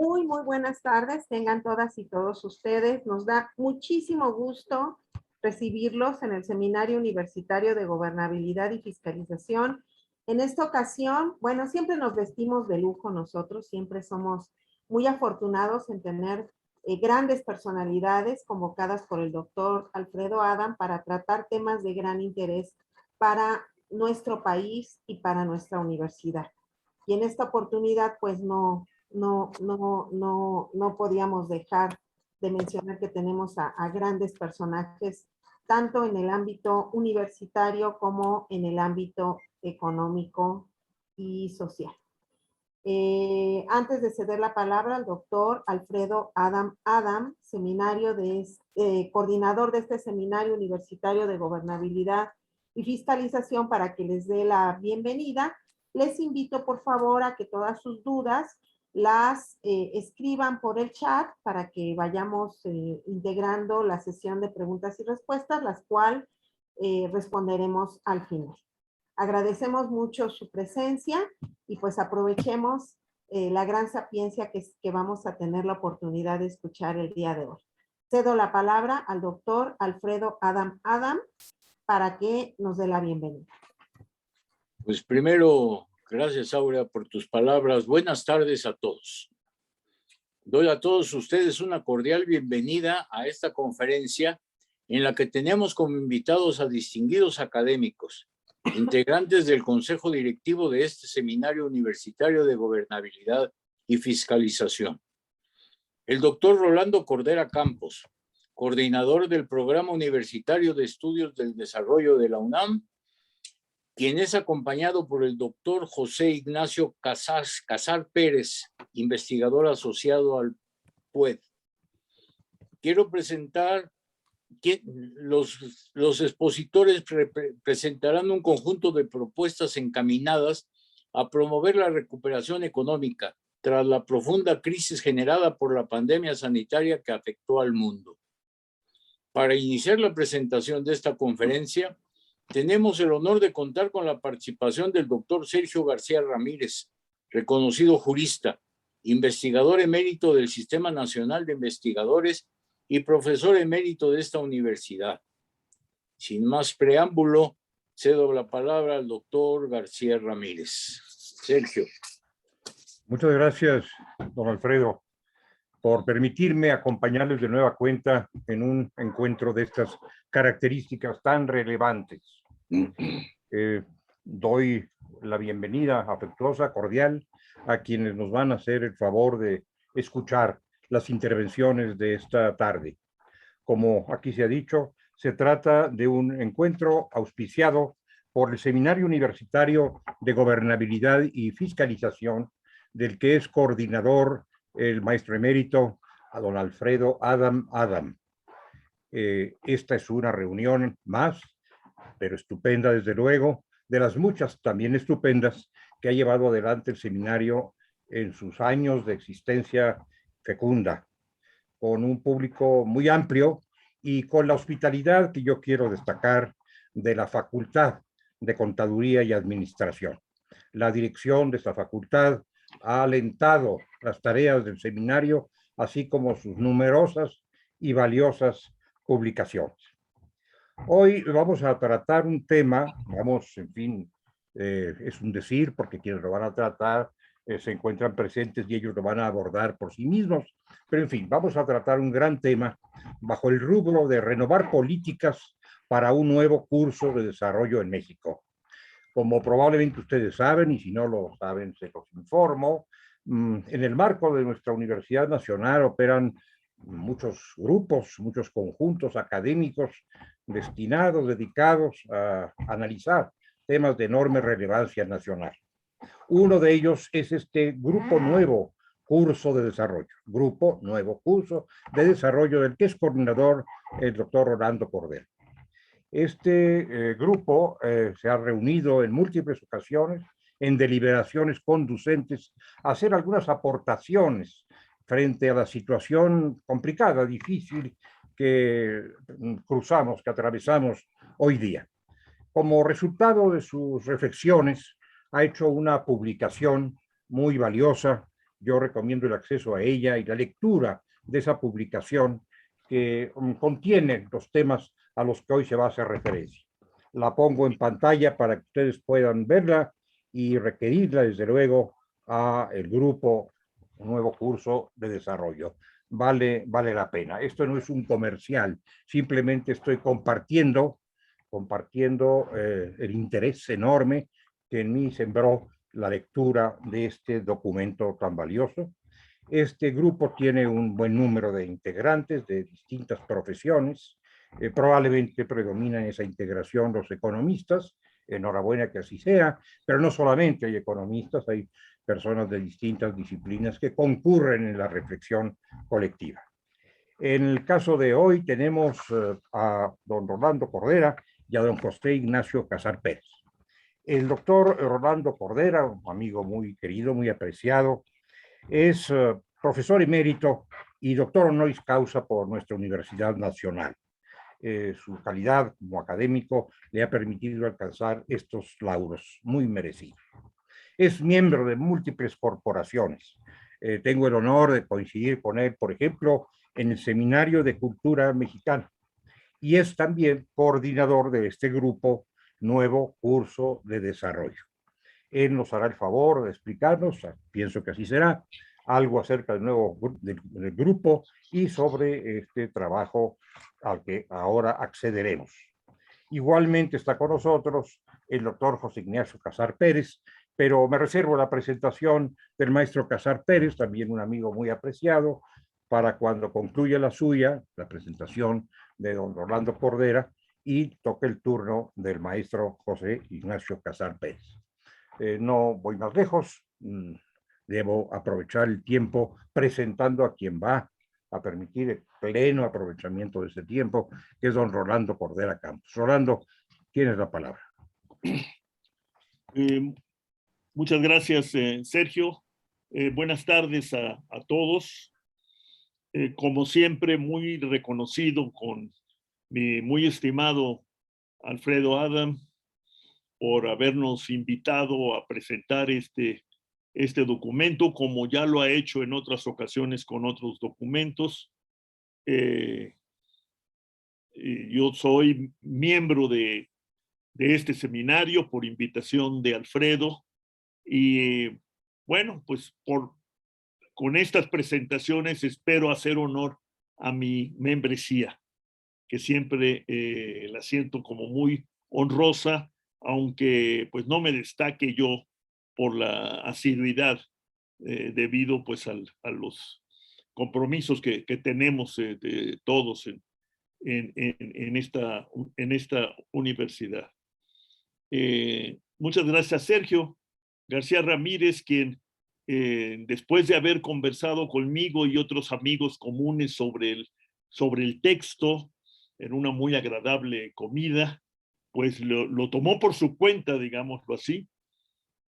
Muy buenas tardes, tengan todas y todos ustedes. Nos da muchísimo gusto recibirlos en el Seminario Universitario de Gobernabilidad y Fiscalización. En esta ocasión, bueno, siempre nos vestimos de lujo nosotros, siempre somos muy afortunados en tener grandes personalidades convocadas por el doctor Alfredo Adam para tratar temas de gran interés para nuestro país y para nuestra universidad. Y en esta oportunidad, pues no podíamos dejar de mencionar que tenemos a grandes personajes, tanto en el ámbito universitario como en el ámbito económico y social. Antes de ceder la palabra al doctor Alfredo Adam, coordinador de este seminario universitario de gobernabilidad y fiscalización, para que les dé la bienvenida, les invito por favor a que todas sus dudas las escriban por el chat para que vayamos integrando la sesión de preguntas y respuestas, las cuales responderemos al final. Agradecemos mucho su presencia y pues aprovechemos la gran sapiencia que vamos a tener la oportunidad de escuchar el día de hoy. Cedo la palabra al doctor Alfredo Adam para que nos dé la bienvenida. Pues primero, gracias Aura por tus palabras. Buenas tardes a todos. Doy a todos ustedes una cordial bienvenida a esta conferencia en la que tenemos como invitados a distinguidos académicos, integrantes del Consejo Directivo de este Seminario Universitario de Gobernabilidad y Fiscalización. El doctor Rolando Cordera Campos, coordinador del Programa Universitario de Estudios del Desarrollo de la UNAM, quien es acompañado por el doctor José Ignacio Casar Pérez, investigador asociado al PUED. Quiero presentar que los expositores presentarán un conjunto de propuestas encaminadas a promover la recuperación económica tras la profunda crisis generada por la pandemia sanitaria que afectó al mundo. Para iniciar la presentación de esta conferencia, tenemos el honor de contar con la participación del doctor Sergio García Ramírez, reconocido jurista, investigador emérito del Sistema Nacional de Investigadores y profesor emérito de esta universidad. Sin más preámbulo, cedo la palabra al doctor García Ramírez. Sergio. Muchas gracias, don Alfredo, por permitirme acompañarles de nueva cuenta en un encuentro de estas características tan relevantes. Doy la bienvenida afectuosa, cordial, a quienes nos van a hacer el favor de escuchar las intervenciones de esta tarde. Como aquí se ha dicho, se trata de un encuentro auspiciado por el Seminario Universitario de Gobernabilidad y Fiscalización, del que es coordinador el maestro emérito a don Alfredo Adam. Esta es una reunión más, pero estupenda desde luego, de las muchas también estupendas que ha llevado adelante el seminario en sus años de existencia fecunda, con un público muy amplio y con la hospitalidad que yo quiero destacar de la Facultad de Contaduría y Administración. La dirección de esta facultad ha alentado las tareas del seminario, así como sus numerosas y valiosas publicaciones. Hoy vamos a tratar un tema, en fin, es un decir, porque quienes lo van a tratar se encuentran presentes y ellos lo van a abordar por sí mismos, pero en fin, vamos a tratar un gran tema bajo el rubro de renovar políticas para un nuevo curso de desarrollo en México. Como probablemente ustedes saben, y si no lo saben, se los informo, en el marco de nuestra Universidad Nacional operan muchos grupos, muchos conjuntos académicos dedicados a analizar temas de enorme relevancia nacional. Uno de ellos es este Grupo Nuevo Curso de Desarrollo, Grupo Nuevo Curso de Desarrollo, del que es coordinador el doctor Rolando Cordera. Este grupo se ha reunido en múltiples ocasiones en deliberaciones conducentes a hacer algunas aportaciones frente a la situación complicada, difícil que cruzamos, que atravesamos hoy día. Como resultado de sus reflexiones, ha hecho una publicación muy valiosa yo recomiendo el acceso a ella y la lectura de esa publicación que contiene los temas a los que hoy se va a hacer referencia. La pongo en pantalla para que ustedes puedan verla y requerirla, desde luego, a el grupo Nuevo Curso de Desarrollo. Vale la pena. Esto no es un comercial, simplemente estoy compartiendo el interés enorme que en mí sembró la lectura de este documento tan valioso. Este grupo tiene un buen número de integrantes de distintas profesiones. Probablemente predominan en esa integración los economistas. Enhorabuena que así sea, pero no solamente hay economistas, hay personas de distintas disciplinas que concurren en la reflexión colectiva. En el caso de hoy tenemos a don Rolando Cordera y a don José Ignacio Casar Pérez. El doctor Rolando Cordera, un amigo muy querido, muy apreciado, es profesor emérito y doctor honoris causa por nuestra Universidad Nacional. Su calidad como académico le ha permitido alcanzar estos lauros muy merecidos. Es miembro de múltiples corporaciones. Tengo el honor de coincidir con él, por ejemplo, en el Seminario de Cultura Mexicana, y es también coordinador de este grupo Nuevo Curso de Desarrollo. Él nos hará el favor de explicarnos, pienso que así será, algo acerca del grupo y sobre este trabajo al que ahora accederemos. Igualmente está con nosotros el doctor José Ignacio Casar Pérez, pero me reservo la presentación del maestro Casar Pérez, también un amigo muy apreciado, para cuando concluya la suya, la presentación de don Rolando Cordera, y toque el turno del maestro José Ignacio Casar Pérez. No voy más lejos, debo aprovechar el tiempo presentando a quien va a permitir el pleno aprovechamiento de ese tiempo, que es don Rolando Cordera Campos. Rolando, tienes la palabra. Muchas gracias, Sergio. Buenas tardes a todos. Como siempre, muy reconocido con mi muy estimado Alfredo Adam por habernos invitado a presentar este documento, como ya lo ha hecho en otras ocasiones con otros documentos. Yo soy miembro de este seminario por invitación de Alfredo y bueno, pues con estas presentaciones espero hacer honor a mi membresía, que siempre la siento como muy honrosa, aunque pues no me destaque yo por la asiduidad debido pues a los compromisos que tenemos de todos en esta universidad. Muchas gracias, Sergio García Ramírez, quien después de haber conversado conmigo y otros amigos comunes sobre el texto en una muy agradable comida, pues lo tomó por su cuenta, digámoslo así,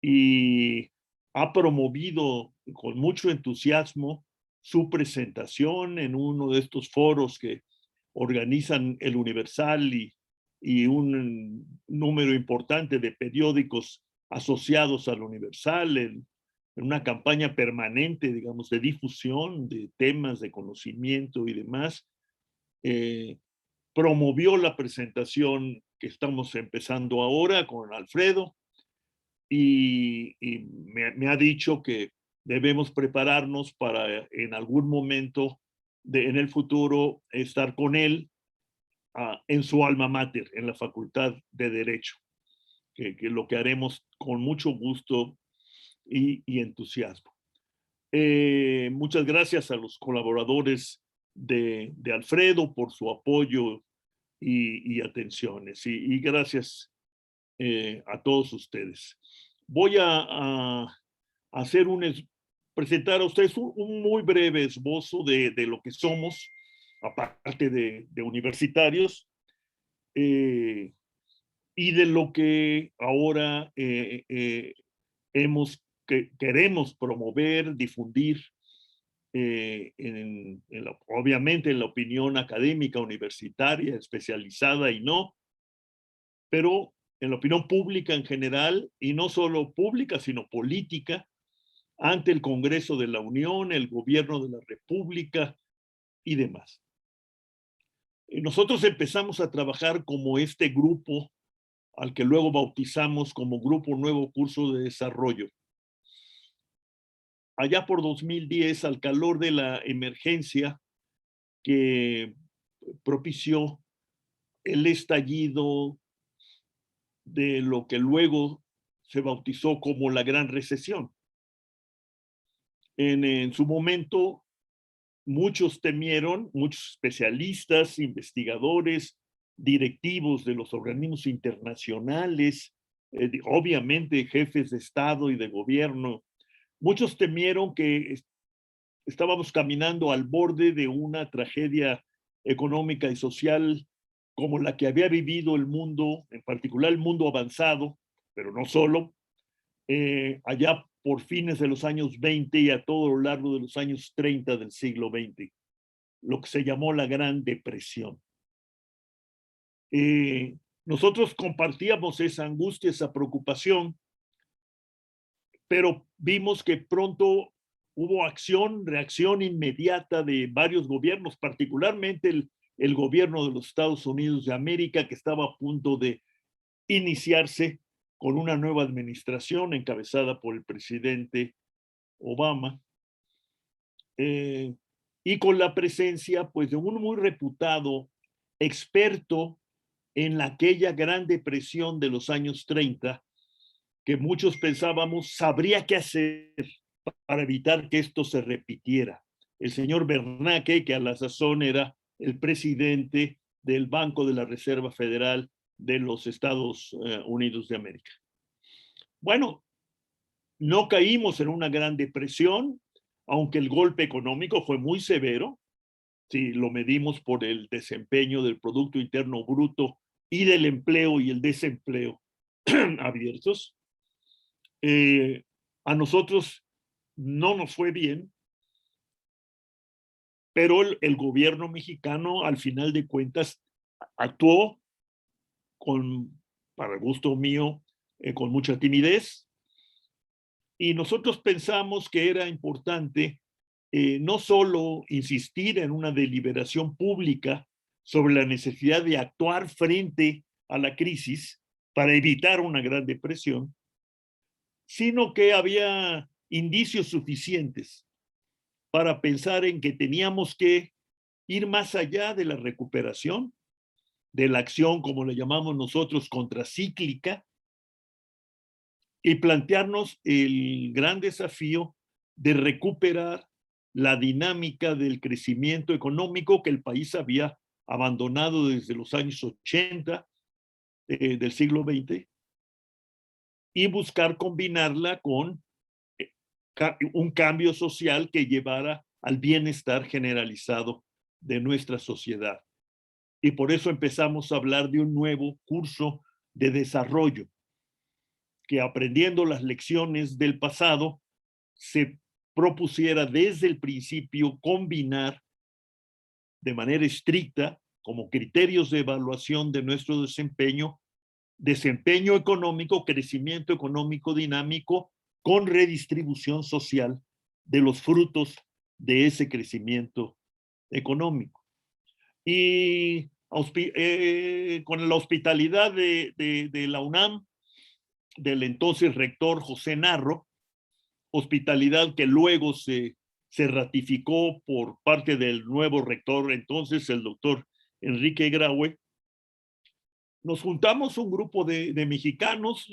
y ha promovido con mucho entusiasmo su presentación en uno de estos foros que organizan el Universal y un número importante de periódicos asociados al Universal, en una campaña permanente, digamos, de difusión de temas de conocimiento y demás. Promovió la presentación que estamos empezando ahora con Alfredo y me ha dicho que debemos prepararnos para en algún momento en el futuro estar con él en su alma mater, en la Facultad de Derecho, que lo que haremos con mucho gusto y entusiasmo. Muchas gracias a los colaboradores de Alfredo por su apoyo y atenciones, y gracias a todos ustedes. Voy a presentar a ustedes un muy breve esbozo de lo que somos, aparte de universitarios, y de lo que ahora queremos promover, difundir, obviamente en la opinión académica, universitaria, especializada y no, pero en la opinión pública en general, y no solo pública, sino política, ante el Congreso de la Unión, el Gobierno de la República y demás. Nosotros empezamos a trabajar como este grupo al que luego bautizamos como Grupo Nuevo Curso de Desarrollo. Allá por 2010, al calor de la emergencia que propició el estallido de lo que luego se bautizó como la Gran Recesión. En su momento, muchos temieron, muchos especialistas, investigadores, directivos de los organismos internacionales, obviamente jefes de Estado y de gobierno, muchos temieron que estábamos caminando al borde de una tragedia económica y social como la que había vivido el mundo, en particular el mundo avanzado, pero no solo, allá por fines de los años 20 y a todo lo largo de los años 30 del siglo XX, lo que se llamó la Gran Depresión. Nosotros compartíamos esa angustia, esa preocupación, pero vimos que pronto hubo reacción inmediata de varios gobiernos, particularmente el gobierno de los Estados Unidos de América, que estaba a punto de iniciarse con una nueva administración encabezada por el presidente Obama, y con la presencia pues, de un muy reputado experto en aquella Gran Depresión de los años 30, que muchos pensábamos sabría qué hacer para evitar que esto se repitiera. El señor Bernanke, que a la sazón era el presidente del Banco de la Reserva Federal de los Estados Unidos de América. Bueno, no caímos en una gran depresión, aunque el golpe económico fue muy severo, si lo medimos por el desempeño del Producto Interno Bruto y del empleo y el desempleo abiertos. A nosotros no nos fue bien, pero el gobierno mexicano al final de cuentas actuó para el gusto mío, con mucha timidez, y nosotros pensamos que era importante no solo insistir en una deliberación pública sobre la necesidad de actuar frente a la crisis para evitar una gran depresión, sino que había indicios suficientes para pensar en que teníamos que ir más allá de la recuperación, de la acción, como le llamamos nosotros, contracíclica, y plantearnos el gran desafío de recuperar la dinámica del crecimiento económico que el país había abandonado desde los años 80 del siglo XX, y buscar combinarla con un cambio social que llevara al bienestar generalizado de nuestra sociedad. Y por eso empezamos a hablar de un nuevo curso de desarrollo, que aprendiendo las lecciones del pasado, se propusiera desde el principio combinar de manera estricta como criterios de evaluación de nuestro desempeño económico, crecimiento económico dinámico, con redistribución social de los frutos de ese crecimiento económico. Y con la hospitalidad de la UNAM, del entonces rector José Narro, hospitalidad que luego se ratificó por parte del nuevo rector, entonces el doctor Enrique Graue, nos juntamos un grupo de mexicanos,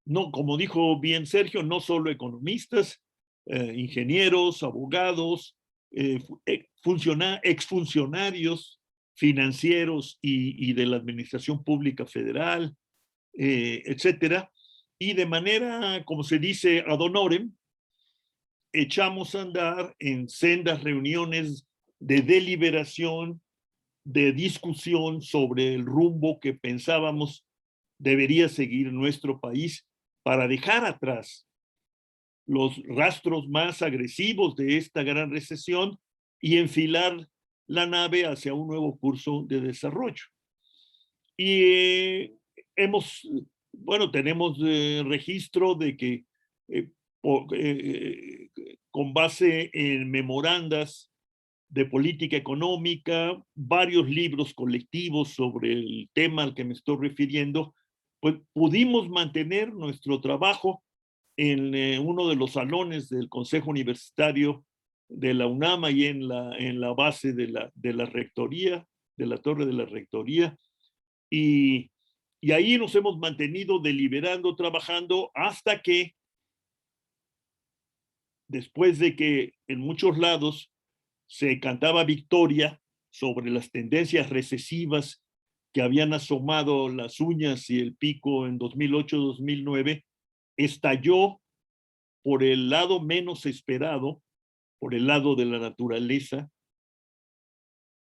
no, como dijo bien Sergio, no solo economistas, ingenieros, abogados, exfuncionarios financieros y de la Administración Pública Federal, etcétera, y de manera, como se dice, ad honorem, echamos a andar en sendas reuniones de deliberación, de discusión sobre el rumbo que pensábamos debería seguir nuestro país para dejar atrás los rastros más agresivos de esta gran recesión y enfilar la nave hacia un nuevo curso de desarrollo. Y tenemos registro de que con base en memorandas de política económica, varios libros colectivos sobre el tema al que me estoy refiriendo, pues pudimos mantener nuestro trabajo en uno de los salones del Consejo Universitario de la UNAM y en la base de la rectoría, de la torre de la rectoría, y ahí nos hemos mantenido deliberando, trabajando, hasta que, después de que en muchos lados se cantaba victoria sobre las tendencias recesivas que habían asomado las uñas y el pico en 2008-2009, estalló por el lado menos esperado, por el lado de la naturaleza,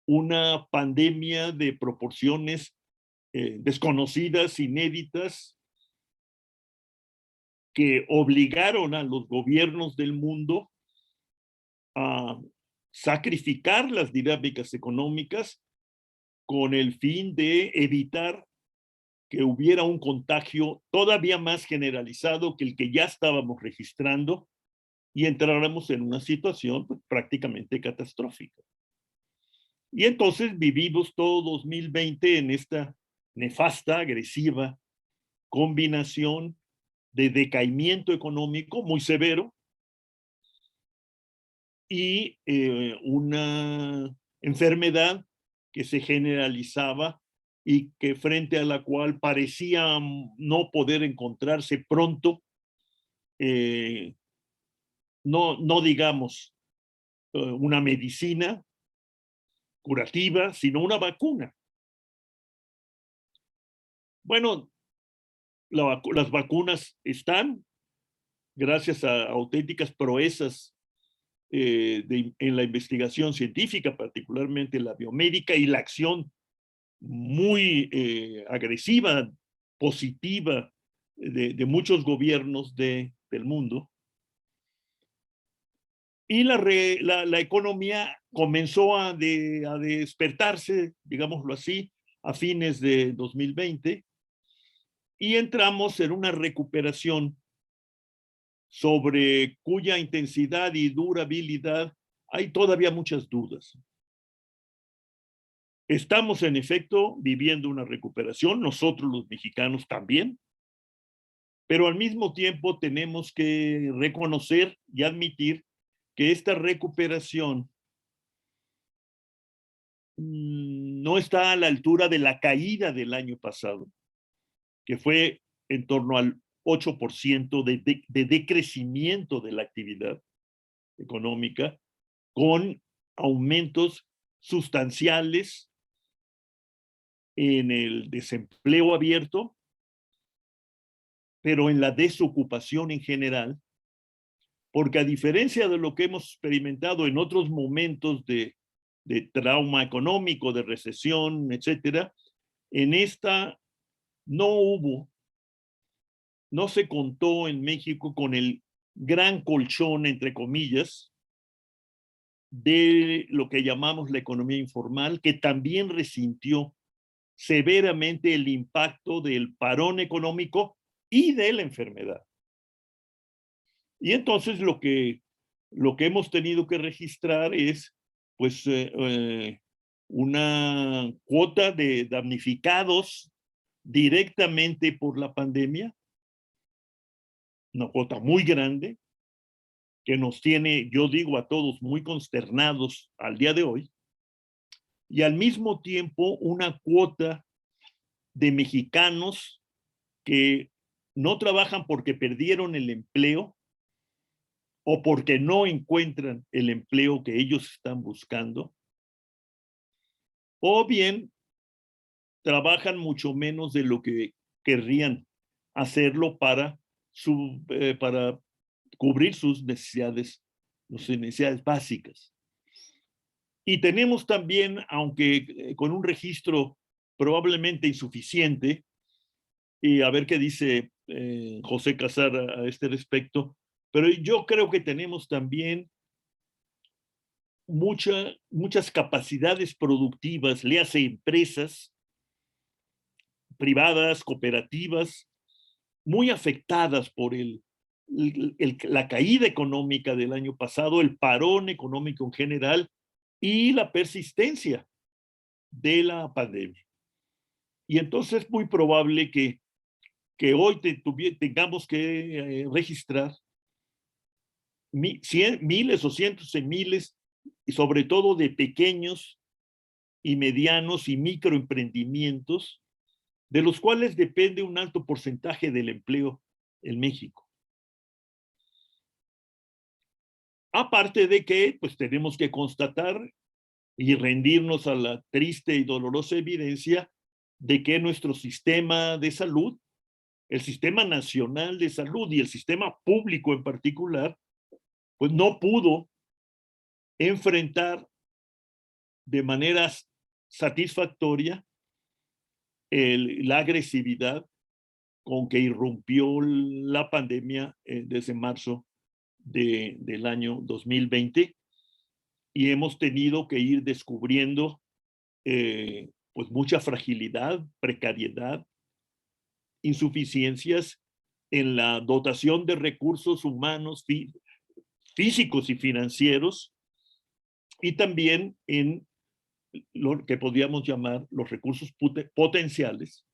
una pandemia de proporciones desconocidas, inéditas, que obligaron a los gobiernos del mundo a sacrificar las dinámicas económicas con el fin de evitar que hubiera un contagio todavía más generalizado que el que ya estábamos registrando y entráramos en una situación pues, prácticamente catastrófica. Y entonces vivimos todo 2020 en esta nefasta, agresiva combinación de decaimiento económico muy severo y una enfermedad que se generalizaba y que frente a la cual parecía no poder encontrarse pronto, no digamos una medicina curativa, sino una vacuna. Bueno, las vacunas están, gracias a auténticas proezas en la investigación científica, particularmente la biomédica, y la acción muy agresiva, positiva de muchos gobiernos del mundo. Y la economía comenzó a despertarse, digámoslo así, a fines de 2020, y entramos en una recuperación sobre cuya intensidad y durabilidad hay todavía muchas dudas. Estamos, en efecto, viviendo una recuperación, nosotros los mexicanos también, pero al mismo tiempo tenemos que reconocer y admitir que esta recuperación no está a la altura de la caída del año pasado, que fue en torno al 8% de decrecimiento de la actividad económica, con aumentos sustanciales en el desempleo abierto, pero en la desocupación en general, porque a diferencia de lo que hemos experimentado en otros momentos de trauma económico, de recesión, etcétera, en esta no se contó en México con el gran colchón, entre comillas, de lo que llamamos la economía informal, que también resintió severamente el impacto del parón económico y de la enfermedad. Y entonces lo que hemos tenido que registrar es pues una cuota de damnificados directamente por la pandemia, una cuota muy grande que nos tiene, yo digo a todos, muy consternados al día de hoy, y al mismo tiempo una cuota de mexicanos que no trabajan porque perdieron el empleo o porque no encuentran el empleo que ellos están buscando, o bien trabajan mucho menos de lo que querrían hacerlo para cubrir sus necesidades básicas. Y tenemos también, aunque con un registro probablemente insuficiente, y a ver qué dice José Casar a este respecto, pero yo creo que tenemos también muchas capacidades productivas, le hace empresas privadas, cooperativas, muy afectadas por el la caída económica del año pasado, el parón económico en general y la persistencia de la pandemia. Y entonces es muy probable que hoy tengamos que registrar miles o cientos de miles, y sobre todo de pequeños y medianos y microemprendimientos, de los cuales depende un alto porcentaje del empleo en México. Aparte de que pues tenemos que constatar y rendirnos a la triste y dolorosa evidencia de que nuestro sistema de salud, el sistema nacional de salud y el sistema público en particular, pues no pudo enfrentar de manera satisfactoria la agresividad con que irrumpió la pandemia desde marzo del año 2020, y hemos tenido que ir descubriendo pues mucha fragilidad, precariedad, insuficiencias en la dotación de recursos humanos, físicos y financieros, y también en lo que podríamos llamar los recursos potenciales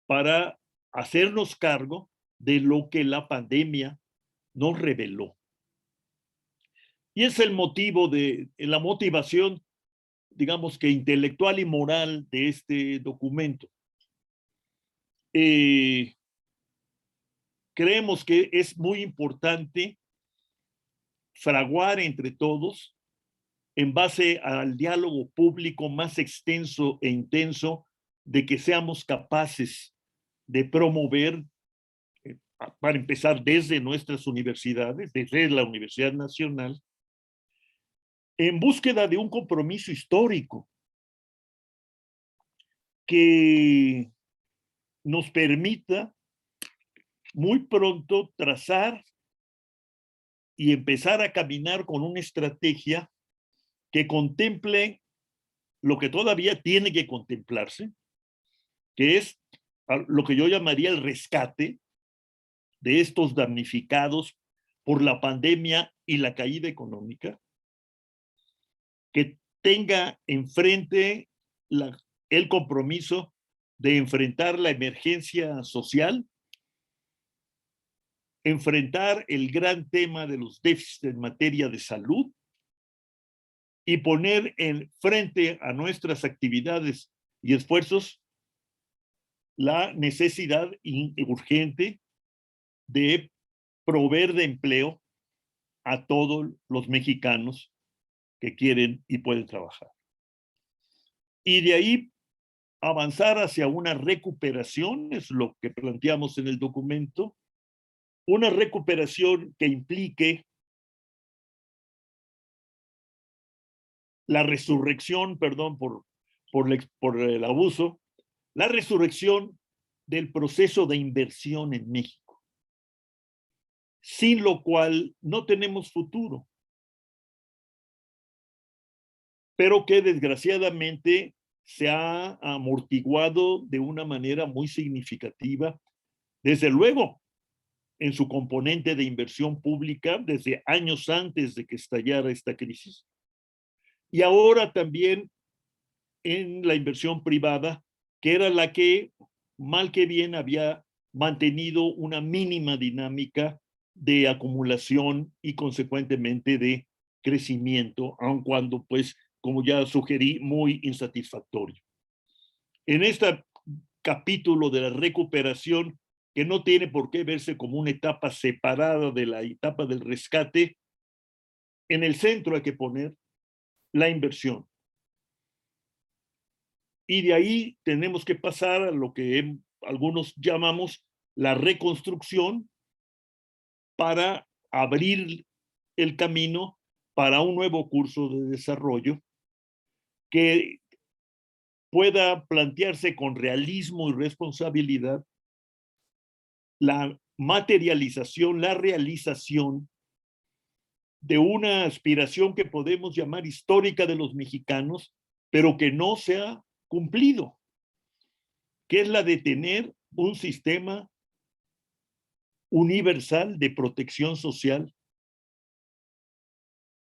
para hacernos cargo de lo que la pandemia nos reveló. Y es el motivo de la motivación, digamos que intelectual y moral de este documento. Creemos que es muy importante fraguar entre todos, en base al diálogo público más extenso e intenso, de que seamos capaces de promover, para empezar desde nuestras universidades, desde la Universidad Nacional, en búsqueda de un compromiso histórico que nos permita muy pronto trazar y empezar a caminar con una estrategia que contemple lo que todavía tiene que contemplarse, que es lo que yo llamaría el rescate de estos damnificados por la pandemia y la caída económica, que tenga enfrente el compromiso de enfrentar la emergencia social, enfrentar el gran tema de los déficits en materia de salud y poner frente a nuestras actividades y esfuerzos la necesidad urgente de proveer de empleo a todos los mexicanos que quieren y pueden trabajar. Y de ahí avanzar hacia una recuperación, es lo que planteamos en el documento, una recuperación que implique la resurrección, perdón por el abuso, la resurrección del proceso de inversión en México, sin lo cual no tenemos futuro, pero que desgraciadamente se ha amortiguado de una manera muy significativa, desde luego en su componente de inversión pública desde años antes de que estallara esta crisis, y ahora también en la inversión privada, que era la que mal que bien había mantenido una mínima dinámica de acumulación y consecuentemente de crecimiento, aun cuando, pues, como ya sugerí, muy insatisfactorio. En este capítulo de la recuperación, que no tiene por qué verse como una etapa separada de la etapa del rescate, en el centro hay que poner la inversión. Y de ahí tenemos que pasar a lo que algunos llamamos la reconstrucción, para abrir el camino para un nuevo curso de desarrollo que pueda plantearse con realismo y responsabilidad la materialización, la realización de una aspiración que podemos llamar histórica de los mexicanos, pero que no se ha cumplido, que es la de tener un sistema universal de protección social,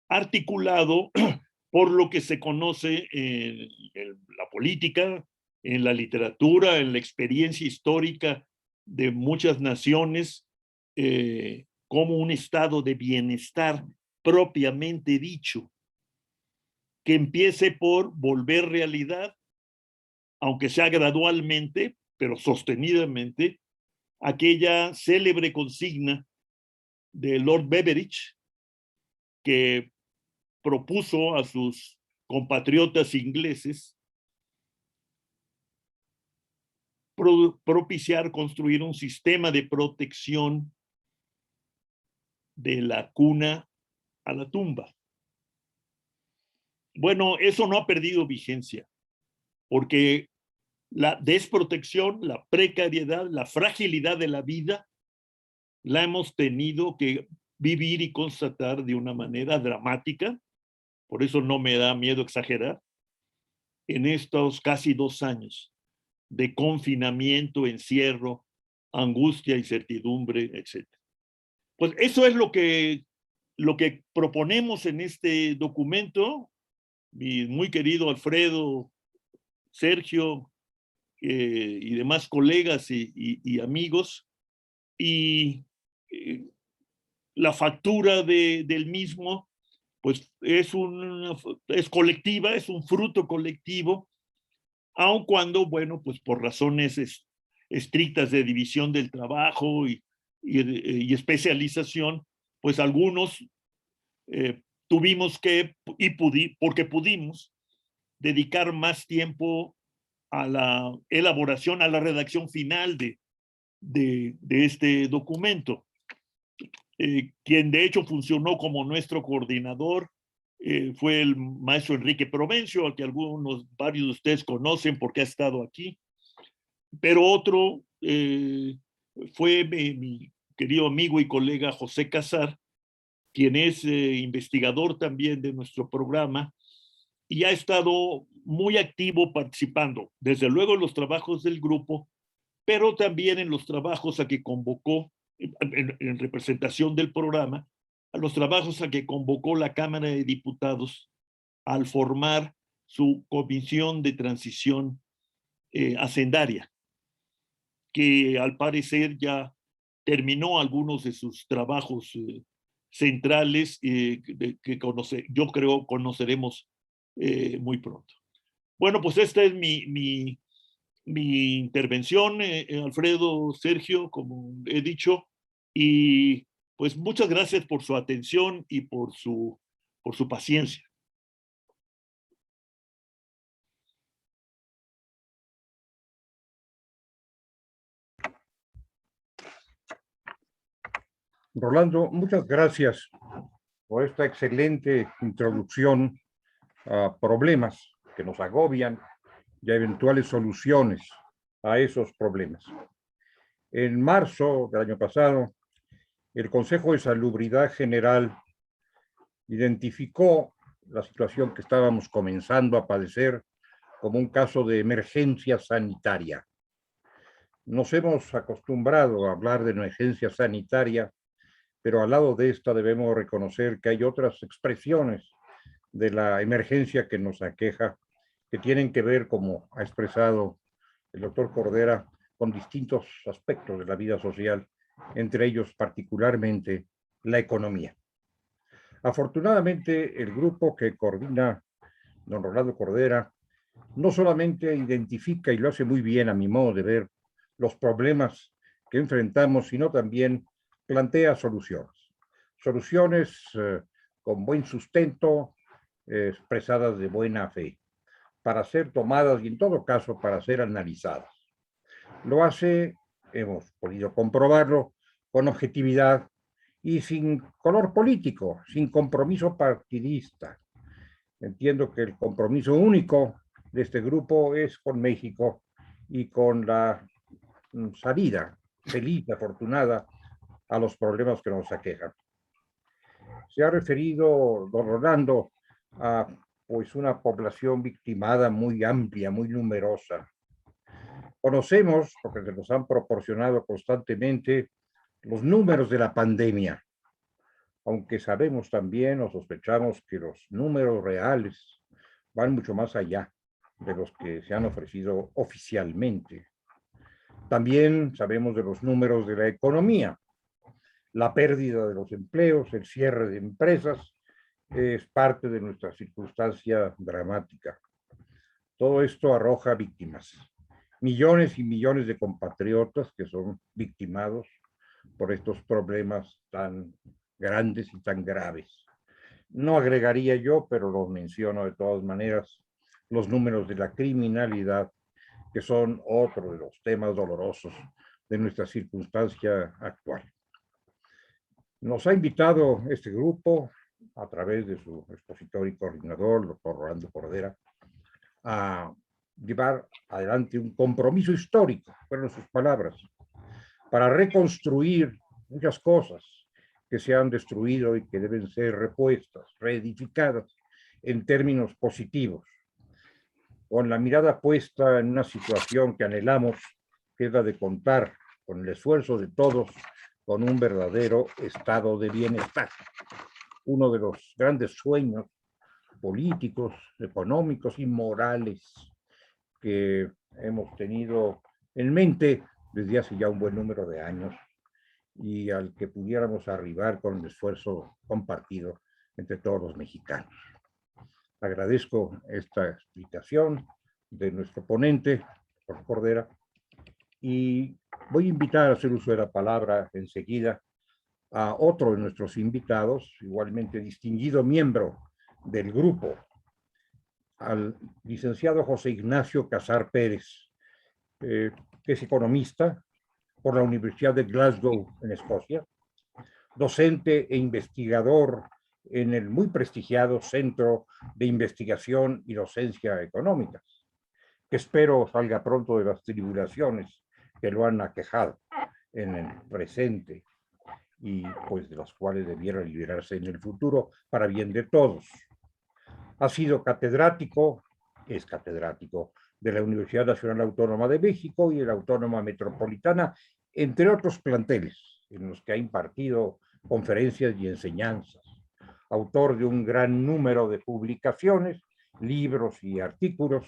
articulado por lo que se conoce en la política, en la literatura, en la experiencia histórica de muchas naciones, como un estado de bienestar propiamente dicho, que empiece por volver realidad, aunque sea gradualmente, pero sostenidamente, aquella célebre consigna de Lord Beveridge, que propuso a sus compatriotas ingleses propiciar construir un sistema de protección de la cuna a la tumba. Bueno, eso no ha perdido vigencia, porque la desprotección, la precariedad, la fragilidad de la vida, la hemos tenido que vivir y constatar de una manera dramática, por eso no me da miedo exagerar, en estos casi 2 años de confinamiento, encierro, angustia, incertidumbre, etc. Pues eso es lo que proponemos en este documento. Mi muy querido Alfredo, Sergio y demás colegas y amigos, y la factura del mismo pues es colectiva, es un fruto colectivo, aun cuando, bueno, pues por razones estrictas de división del trabajo y especialización, pues algunos tuvimos que, porque pudimos, dedicar más tiempo a la elaboración, a la redacción final de este documento. Quien de hecho funcionó como nuestro coordinador fue el maestro Enrique Provencio, al que varios de ustedes conocen porque ha estado aquí, pero otro fue mi querido amigo y colega José Casar, quien es investigador también de nuestro programa y ha estado muy activo participando, desde luego en los trabajos del grupo, pero también en los trabajos a que convocó, en representación del programa, a los trabajos a que convocó la Cámara de Diputados al formar su comisión de transición hacendaria, que al parecer ya terminó algunos de sus trabajos centrales que yo creo conoceremos muy pronto. Bueno, pues esta es mi intervención, Alfredo, Sergio, como he dicho, y pues muchas gracias por su atención y por su paciencia. Rolando, muchas gracias por esta excelente introducción a problemas que nos agobian y a eventuales soluciones a esos problemas. En marzo del año pasado, el Consejo de Salubridad General identificó la situación que estábamos comenzando a padecer como un caso de emergencia sanitaria. Nos hemos acostumbrado a hablar de emergencia sanitaria, pero al lado de esta debemos reconocer que hay otras expresiones de la emergencia que nos aqueja, que tienen que ver, como ha expresado el doctor Cordera, con distintos aspectos de la vida social, entre ellos particularmente la economía. Afortunadamente, el grupo que coordina don Rolando Cordera no solamente identifica, y lo hace muy bien a mi modo de ver, los problemas que enfrentamos, sino también plantea soluciones. Soluciones con buen sustento, expresadas de buena fe, para ser tomadas y en todo caso para ser analizadas. Lo hace, hemos podido comprobarlo, con objetividad y sin color político, sin compromiso partidista. Entiendo que el compromiso único de este grupo es con México y con la salida feliz, afortunada, a los problemas que nos aquejan. Se ha referido don Rolando a pues una población victimada muy amplia, muy numerosa. Conocemos, porque se nos han proporcionado constantemente, los números de la pandemia, aunque sabemos también o sospechamos que los números reales van mucho más allá de los que se han ofrecido oficialmente. También sabemos de los números de la economía. La pérdida de los empleos, el cierre de empresas, es parte de nuestra circunstancia dramática. Todo esto arroja víctimas. Millones y millones de compatriotas que son victimados por estos problemas tan grandes y tan graves. No agregaría yo, pero lo menciono de todas maneras, los números de la criminalidad, que son otro de los temas dolorosos de nuestra circunstancia actual. Nos ha invitado este grupo, a través de su expositor y coordinador, el doctor Rolando Cordera, a llevar adelante un compromiso histórico, fueron sus palabras, para reconstruir muchas cosas que se han destruido y que deben ser repuestas, reedificadas en términos positivos, con la mirada puesta en una situación que anhelamos, que es la de contar con el esfuerzo de todos con un verdadero estado de bienestar. Uno de los grandes sueños políticos, económicos y morales que hemos tenido en mente desde hace ya un buen número de años y al que pudiéramos arribar con el esfuerzo compartido entre todos los mexicanos. Agradezco esta explicación de nuestro ponente, por Cordera, y voy a invitar a hacer uso de la palabra enseguida a otro de nuestros invitados, igualmente distinguido miembro del grupo, al licenciado José Ignacio Casar Pérez, que es economista por la Universidad de Glasgow, en Escocia, docente e investigador en el muy prestigiado Centro de Investigación y Docencia Económicas, que espero salga pronto de las tribulaciones que lo han aquejado en el presente y pues de las cuales debiera liberarse en el futuro para bien de todos. Ha sido catedrático, es catedrático de la Universidad Nacional Autónoma de México y de la Autónoma Metropolitana, entre otros planteles en los que ha impartido conferencias y enseñanzas. Autor de un gran número de publicaciones, libros y artículos,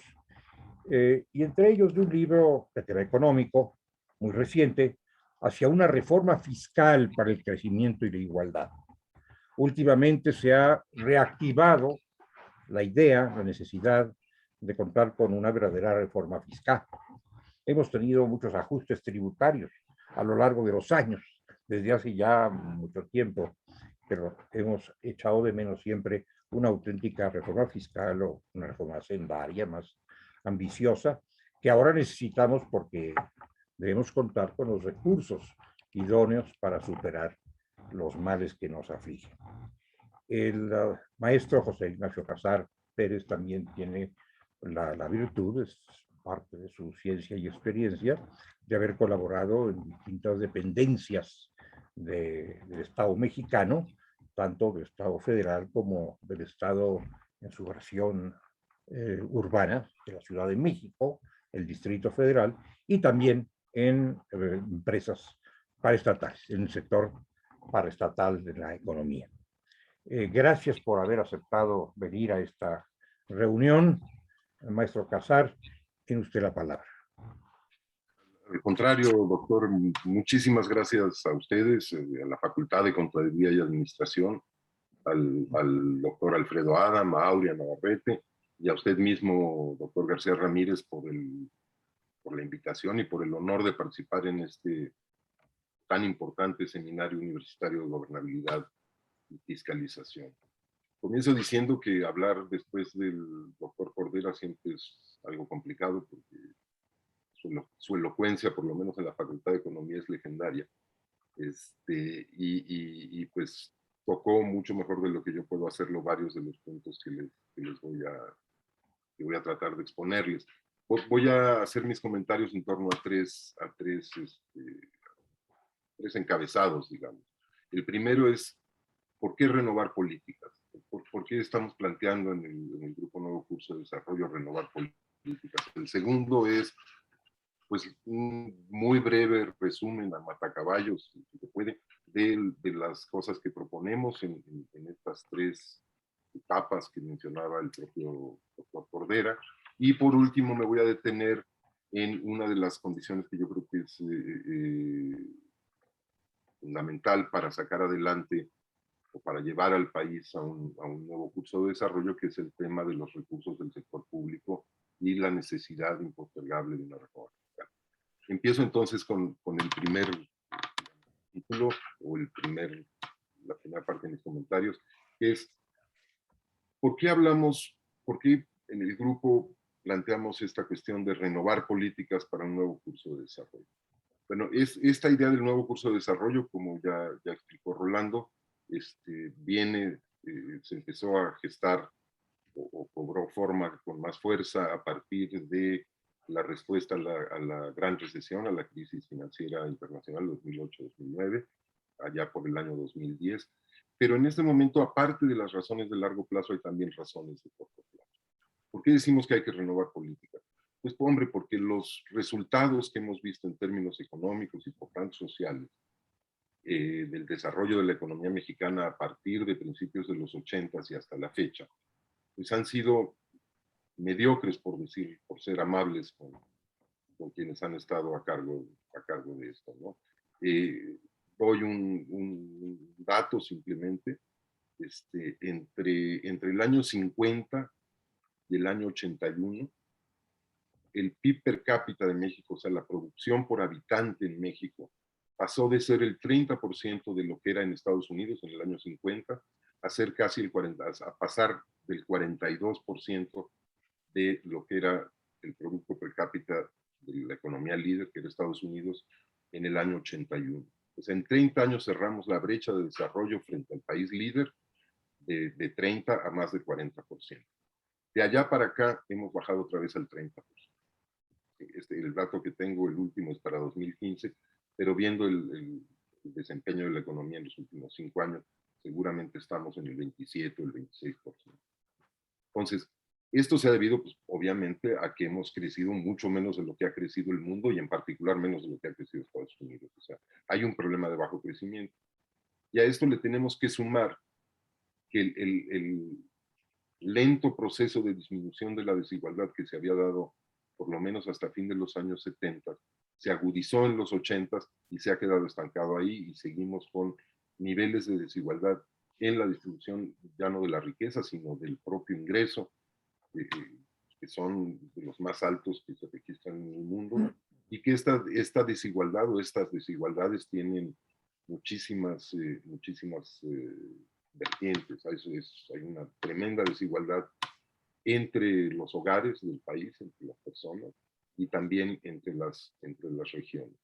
y entre ellos de un libro de tema económico muy reciente, hacia una reforma fiscal para el crecimiento y la igualdad. Últimamente se ha reactivado la idea, la necesidad de contar con una verdadera reforma fiscal. Hemos tenido muchos ajustes tributarios a lo largo de los años, desde hace ya mucho tiempo, pero hemos echado de menos siempre una auténtica reforma fiscal o una reforma hacendaria más ambiciosa, que ahora necesitamos porque debemos contar con los recursos idóneos para superar los males que nos afligen. El maestro José Ignacio Casar Pérez también tiene la virtud, es parte de su ciencia y experiencia, de haber colaborado en distintas dependencias del Estado mexicano, tanto del Estado federal como del Estado en su versión urbana, de la Ciudad de México, el Distrito Federal, y también en empresas paraestatales, en el sector paraestatal de la economía. Gracias por haber aceptado venir a esta reunión. Maestro Casar, tiene usted la palabra. Al contrario, doctor, muchísimas gracias a ustedes, a la Facultad de Contaduría y Administración, al doctor Alfredo Adam, a Aurea Navarrete, y a usted mismo, doctor García Ramírez, por la invitación y por el honor de participar en este tan importante seminario universitario de gobernabilidad y fiscalización. Comienzo diciendo que hablar después del doctor Cordera siempre es algo complicado porque su elocuencia, por lo menos en la Facultad de Economía, es legendaria. Y pues tocó mucho mejor de lo que yo puedo hacerlo varios de los puntos que les voy a tratar de exponerles. Voy a hacer mis comentarios en torno a tres encabezados, digamos. El primero es, ¿por qué renovar políticas? ¿Por qué estamos planteando en el Grupo Nuevo Curso de Desarrollo renovar políticas? El segundo es, pues, un muy breve resumen a matacaballos, si se puede puede, de las cosas que proponemos en estas 3 etapas que mencionaba el propio doctor Cordera. Y por último me voy a detener en una de las condiciones que yo creo que es fundamental para sacar adelante o para llevar al país a un nuevo curso de desarrollo, que es el tema de los recursos del sector público y la necesidad impostergable de una reforma fiscal. Empiezo entonces con el primer título o la primera parte de mis comentarios, que es ¿por qué en el grupo planteamos esta cuestión de renovar políticas para un nuevo curso de desarrollo? Bueno, esta idea del nuevo curso de desarrollo, como ya explicó Rolando, se empezó a gestar o cobró forma con más fuerza a partir de la respuesta a la gran recesión, a la crisis financiera internacional 2008-2009, allá por el año 2010. Pero en este momento, aparte de las razones de largo plazo, hay también razones de corto plazo. ¿Por qué decimos que hay que renovar política? Pues, hombre, porque los resultados que hemos visto en términos económicos y por tanto sociales del desarrollo de la economía mexicana a partir de principios de los 80s y hasta la fecha, pues han sido mediocres, por ser amables con quienes han estado a cargo de esto, ¿no? Doy un dato simplemente, entre el año 50 y el año 81, el PIB per cápita de México, o sea, la producción por habitante en México, pasó de ser el 30% de lo que era en Estados Unidos en el año 50 a ser casi a pasar del 42% de lo que era el producto per cápita de la economía líder, que era Estados Unidos, en el año 81. Pues en 30 años cerramos la brecha de desarrollo frente al país líder de 30 a más de 40%. De allá para acá hemos bajado otra vez al 30%. El dato que tengo, el último, es para 2015, pero viendo el desempeño de la economía en los últimos 5 años, seguramente estamos en el 27 o el 26%. Entonces, esto se ha debido, pues, obviamente, a que hemos crecido mucho menos de lo que ha crecido el mundo y en particular menos de lo que ha crecido Estados Unidos. O sea, hay un problema de bajo crecimiento. Y a esto le tenemos que sumar que el lento proceso de disminución de la desigualdad que se había dado por lo menos hasta fin de los años 70, se agudizó en los 80 y se ha quedado estancado ahí, y seguimos con niveles de desigualdad en la distribución ya no de la riqueza, sino del propio ingreso, que son de los más altos que se registran en el mundo, y que esta desigualdad o estas desigualdades tienen muchísimas vertientes. Hay una tremenda desigualdad entre los hogares del país, entre las personas, y también entre las regiones.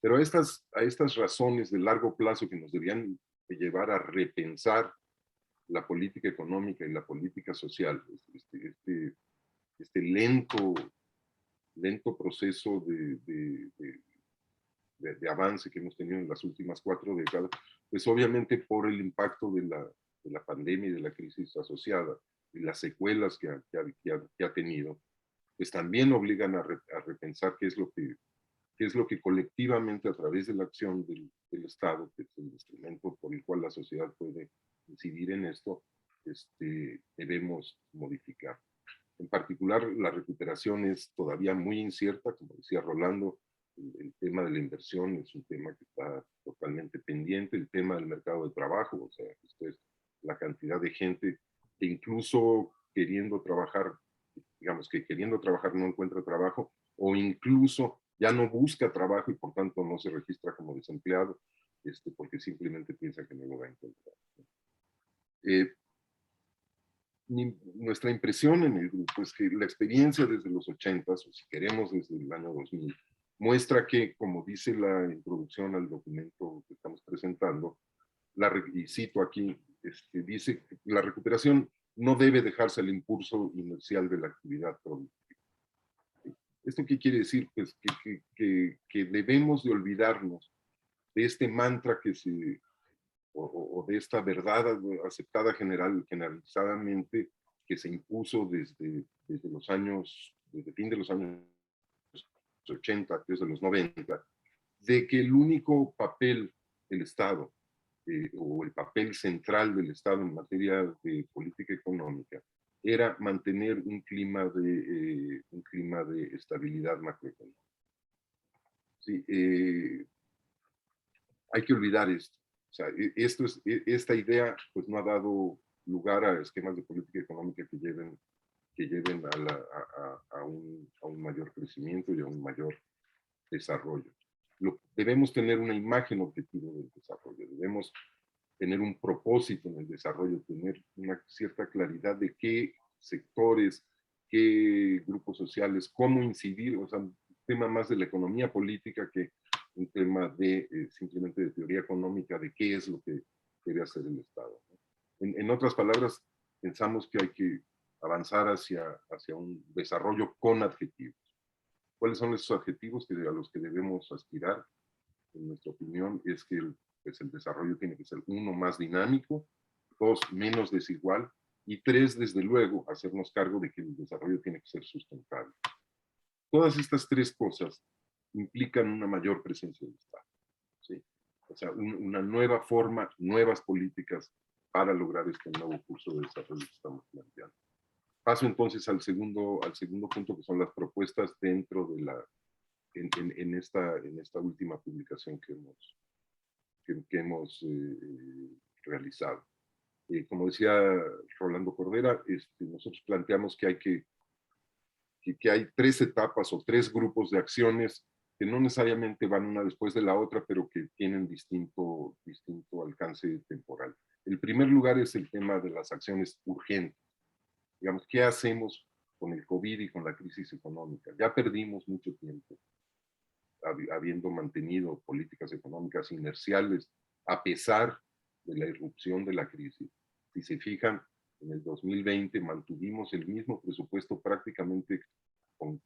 Pero a estas razones de largo plazo que nos deberían llevar a repensar la política económica y la política social, este lento proceso de avance que hemos tenido en las últimas 4 décadas, pues obviamente por el impacto de la pandemia y de la crisis asociada y las secuelas que ha tenido, pues también obligan a repensar qué es lo que colectivamente, a través de la acción del Estado, que es el instrumento por el cual la sociedad puede incidir en esto, debemos modificar. En particular, la recuperación es todavía muy incierta, como decía Rolando. El tema de la inversión es un tema que está totalmente pendiente. El tema del mercado de trabajo, o sea, esto es la cantidad de gente que incluso queriendo trabajar, digamos que queriendo trabajar no encuentra trabajo, o incluso ya no busca trabajo y por tanto no se registra como desempleado, porque simplemente piensa que no lo va a encontrar. Nuestra impresión en el grupo es que la experiencia desde los 80s, o si queremos desde el año 2000, muestra que, como dice la introducción al documento que estamos presentando, y cito aquí, dice que la recuperación no debe dejarse al impulso inercial de la actividad productiva. ¿Esto qué quiere decir? Pues que debemos de olvidarnos de este mantra o de esta verdad aceptada generalizadamente, que se impuso desde fin de los años 80, desde los 90, de que el único papel el Estado o el papel central del Estado en materia de política económica era mantener un clima de estabilidad macroeconómica. Sí, hay que olvidar esto. O sea, esta idea pues no ha dado lugar a esquemas de política económica que lleven a un mayor crecimiento y a un mayor desarrollo. Debemos tener una imagen objetiva del desarrollo, debemos tener un propósito en el desarrollo, tener una cierta claridad de qué sectores, qué grupos sociales, cómo incidir, o sea, un tema más de la economía política que un tema de simplemente de teoría económica de qué es lo que debe hacer el Estado, ¿no? En otras palabras, pensamos que hay que avanzar hacia un desarrollo con adjetivos. ¿Cuáles son esos adjetivos a los que debemos aspirar? En nuestra opinión es que pues el desarrollo tiene que ser 1, más dinámico, 2, menos desigual, y 3, desde luego, hacernos cargo de que el desarrollo tiene que ser sustentable. Todas estas 3 cosas implican una mayor presencia del Estado, ¿sí? O sea, una nueva forma, nuevas políticas para lograr este nuevo curso de desarrollo que estamos planteando. Paso entonces al segundo punto, que son las propuestas dentro de en esta última publicación que hemos realizado. Como decía Rolando Cordera, nosotros planteamos que hay 3 etapas o 3 grupos de acciones que no necesariamente van una después de la otra, pero que tienen distinto alcance temporal. El primer lugar es el tema de las acciones urgentes. Digamos, ¿qué hacemos con el COVID y con la crisis económica? Ya perdimos mucho tiempo habiendo mantenido políticas económicas inerciales a pesar de la irrupción de la crisis. Si se fijan, en el 2020 mantuvimos el mismo presupuesto prácticamente con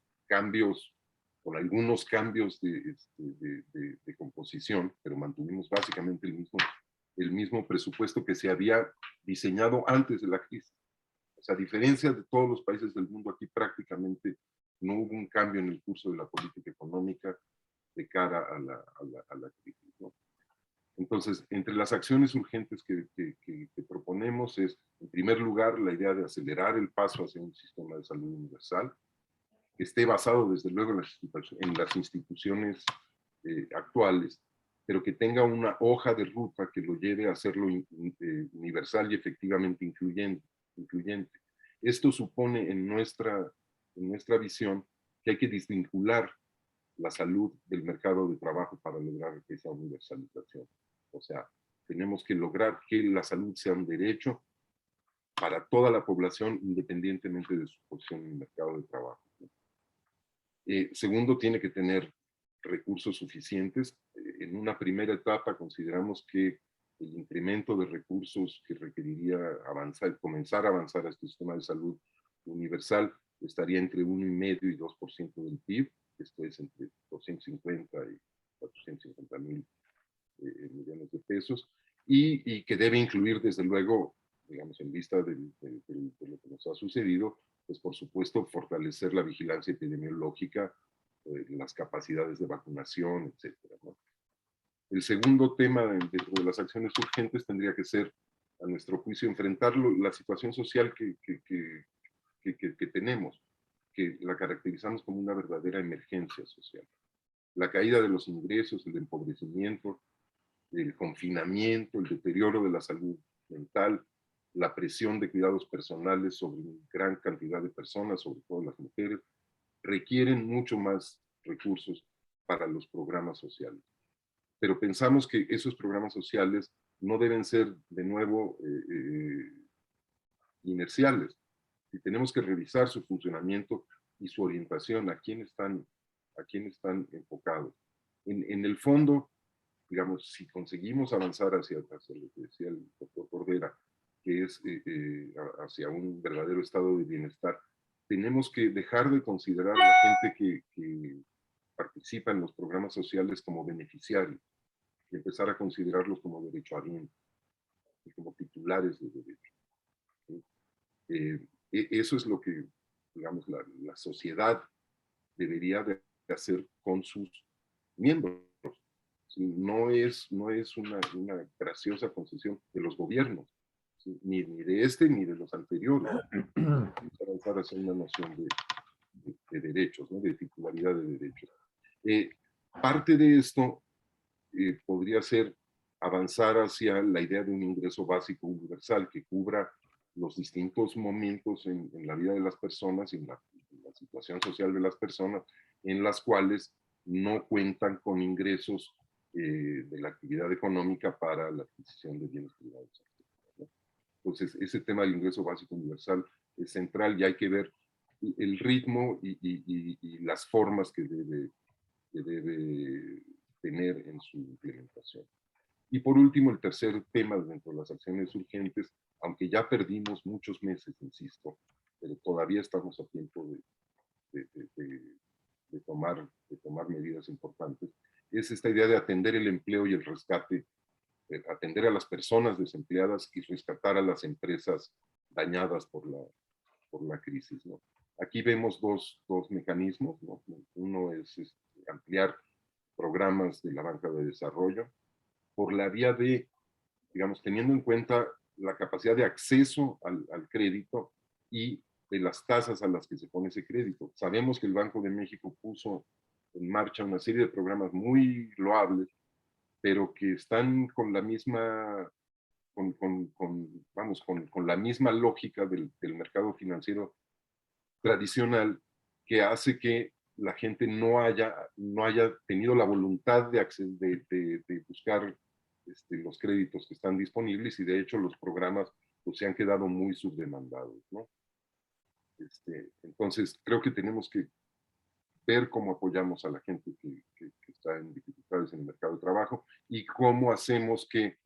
algunos cambios de composición, pero mantuvimos básicamente el mismo presupuesto que se había diseñado antes de la crisis. O sea, a diferencia de todos los países del mundo, aquí prácticamente no hubo un cambio en el curso de la política económica de cara a la crisis, ¿no? Entonces, entre las acciones urgentes que proponemos es, en primer lugar, la idea de acelerar el paso hacia un sistema de salud universal, que esté basado, desde luego, en las instituciones actuales, pero que tenga una hoja de ruta que lo lleve a hacerlo universal y efectivamente incluyente. Esto supone en nuestra visión que hay que desvincular la salud del mercado de trabajo para lograr esa universalización. O sea, tenemos que lograr que la salud sea un derecho para toda la población, independientemente de su posición en el mercado de trabajo. Segundo, tiene que tener recursos suficientes. En una primera etapa consideramos que el incremento de recursos que requeriría comenzar a avanzar a este sistema de salud universal estaría entre 1,5 y 2% del PIB. Esto es entre 250 y 450 mil millones de pesos, y que debe incluir, desde luego, digamos, en vista de lo que nos ha sucedido, pues por supuesto fortalecer la vigilancia epidemiológica, las capacidades de vacunación, etcétera, ¿no? El segundo tema dentro de las acciones urgentes tendría que ser, a nuestro juicio, enfrentar la situación social que tenemos, que la caracterizamos como una verdadera emergencia social. La caída de los ingresos, el empobrecimiento, el confinamiento, el deterioro de la salud mental, la presión de cuidados personales sobre una gran cantidad de personas, sobre todo las mujeres, requieren mucho más recursos para los programas sociales. Pero pensamos que esos programas sociales no deben ser, de nuevo, inerciales. Y tenemos que revisar su funcionamiento y su orientación, a quién están enfocados. En el fondo, digamos, si conseguimos avanzar hacia lo que decía el doctor Cordera, que es hacia un verdadero estado de bienestar, tenemos que dejar de considerar a la gente que participa en los programas sociales como beneficiarios y empezar a considerarlos como derechohabientes y como titulares de derechos, ¿sí? Eso es lo que, digamos, la sociedad debería de hacer con sus miembros, ¿sí? No es una graciosa concesión de los gobiernos, ¿sí? Ni de este ni de los anteriores. Para avanzar hacia una noción de derechos, ¿no? De titularidad de derechos. Parte de esto podría ser avanzar hacia la idea de un ingreso básico universal que cubra los distintos momentos en la vida de las personas y en la situación social de las personas en las cuales no cuentan con ingresos de la actividad económica para la adquisición de bienes privados. Entonces, ese tema del ingreso básico universal es central y hay que ver el ritmo y las formas que debe tener en su implementación. Y por último, el tercer tema dentro de las acciones urgentes, aunque ya perdimos muchos meses, insisto, pero todavía estamos a tiempo de tomar medidas importantes, es esta idea de atender el empleo y el rescate, atender a las personas desempleadas y rescatar a las empresas dañadas por la crisis, ¿no? Aquí vemos dos mecanismos, ¿no? Uno es ampliar programas de la banca de desarrollo por la vía de, digamos, teniendo en cuenta la capacidad de acceso al crédito y de las tasas a las que se pone ese crédito. Sabemos que el Banco de México puso en marcha una serie de programas muy loables, pero que están con la misma, con la misma lógica del mercado financiero tradicional, que hace que la gente no haya tenido la voluntad de buscar los créditos que están disponibles, y de hecho los programas pues, se han quedado muy subdemandados, ¿no? Entonces creo que tenemos que ver cómo apoyamos a la gente que está en dificultades en el mercado de trabajo y cómo hacemos que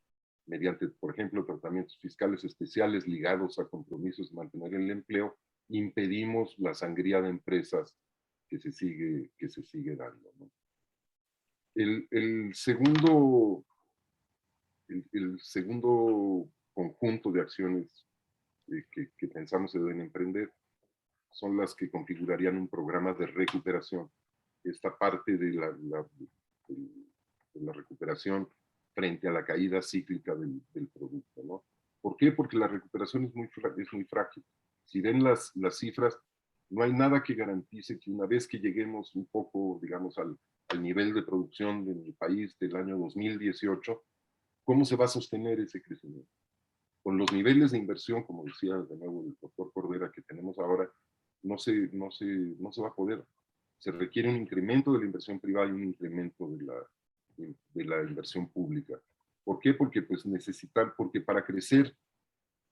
mediante, por ejemplo, tratamientos fiscales especiales ligados a compromisos de mantener el empleo, impedimos la sangría de empresas que se sigue dando, ¿no? El segundo conjunto de acciones que pensamos se deben emprender son las que configurarían un programa de recuperación. Esta parte de la recuperación frente a la caída cíclica del producto, ¿no? ¿Por qué? Porque la recuperación es muy frágil. Si ven las cifras, no hay nada que garantice que una vez que lleguemos un poco, digamos, al nivel de producción de mi país del año 2018, ¿cómo se va a sostener ese crecimiento? Con los niveles de inversión, como decía de nuevo el doctor Cordera, que tenemos ahora, no se va a poder. Se requiere un incremento de la inversión privada y un incremento de la inversión pública. ¿Por qué? Porque pues porque para crecer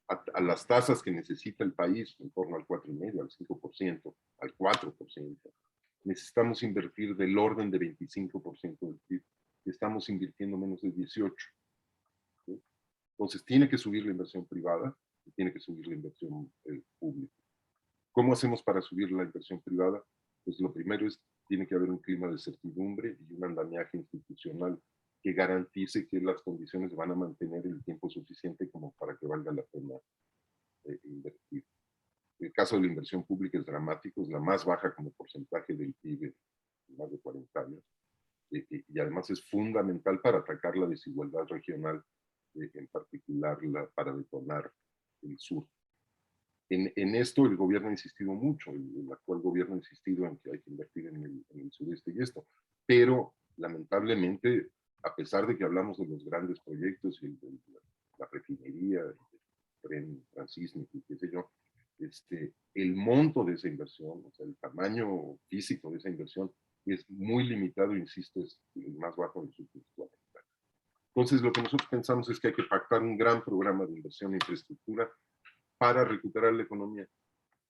a las tasas que necesita el país, en torno al 4,5%, al 5%, al 4%, necesitamos invertir del orden de 25% del PIB. Estamos invirtiendo menos de 18%. ¿Sí? Entonces tiene que subir la inversión privada y tiene que subir la inversión pública. ¿Cómo hacemos para subir la inversión privada? Pues lo primero es, tiene que haber un clima de certidumbre y un andamiaje institucional que garantice que las condiciones van a mantener el tiempo suficiente como para que valga la pena invertir. El caso de la inversión pública es dramático, es la más baja como porcentaje del PIB en más de 40 años. Y además es fundamental para atacar la desigualdad regional, en particular para detonar el sur. En esto el gobierno ha insistido mucho, el actual gobierno ha insistido en que hay que invertir en el sureste y esto, pero lamentablemente, a pesar de que hablamos de los grandes proyectos y de la refinería, el tren transísmico y qué sé yo, el monto de esa inversión, o sea, el tamaño físico de esa inversión es muy limitado, insisto, es el más bajo de los últimos 40 años. Entonces, lo que nosotros pensamos es que hay que pactar un gran programa de inversión en infraestructura para recuperar la economía,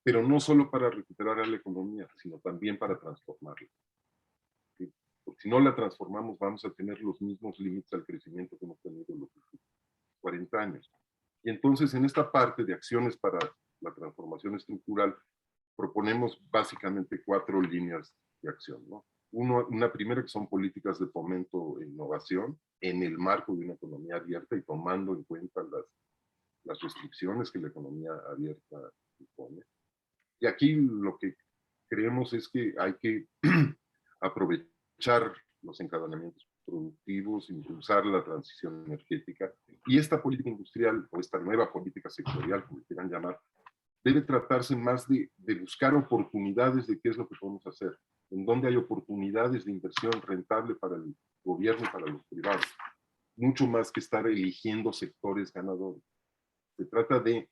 pero no solo para recuperar la economía, sino también para transformarla. ¿Sí? Porque si no la transformamos, vamos a tener los mismos límites al crecimiento que hemos tenido los últimos 40 años. Y entonces, en esta parte de acciones para la transformación estructural, proponemos básicamente 4 líneas de acción, ¿no? Una primera que son políticas de fomento e innovación en el marco de una economía abierta y tomando en cuenta las restricciones que la economía abierta impone. Y aquí lo que creemos es que hay que aprovechar los encadenamientos productivos, impulsar la transición energética. Y esta política industrial, o esta nueva política sectorial, como quieran llamar, debe tratarse más de buscar oportunidades de qué es lo que podemos hacer, en dónde hay oportunidades de inversión rentable para el gobierno y para los privados, mucho más que estar eligiendo sectores ganadores. Se trata de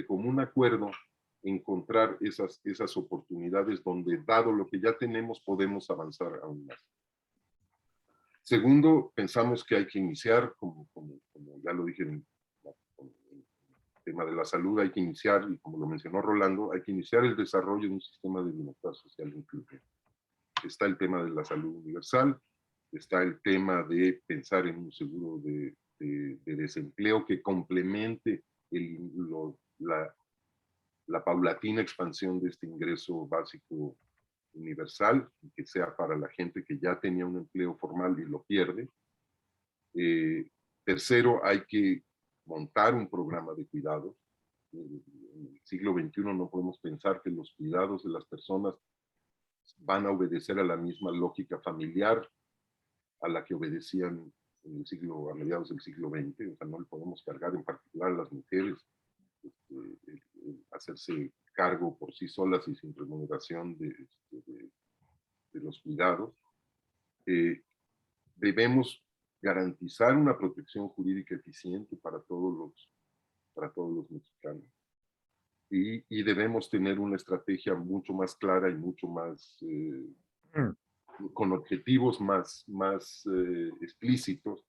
común acuerdo, encontrar esas oportunidades donde, dado lo que ya tenemos, podemos avanzar aún más. Segundo, pensamos que hay que iniciar, como ya lo dije en el tema de la salud, hay que iniciar, y como lo mencionó Rolando, hay que iniciar el desarrollo de un sistema de bienestar social incluyente. Está el tema de la salud universal, está el tema de pensar en un seguro de desempleo que complemente la paulatina expansión de este ingreso básico universal, que sea para la gente que ya tenía un empleo formal y lo pierde. Tercero, hay que montar un programa de cuidados. En el siglo XXI no podemos pensar que los cuidados de las personas van a obedecer a la misma lógica familiar a la que obedecían a mediados del siglo XX. O sea, no le podemos cargar en particular a las mujeres hacerse cargo por sí solas y sin remuneración de los cuidados. Debemos garantizar una protección jurídica eficiente para todos los mexicanos. Y debemos tener una estrategia mucho más clara y mucho más con objetivos más explícitos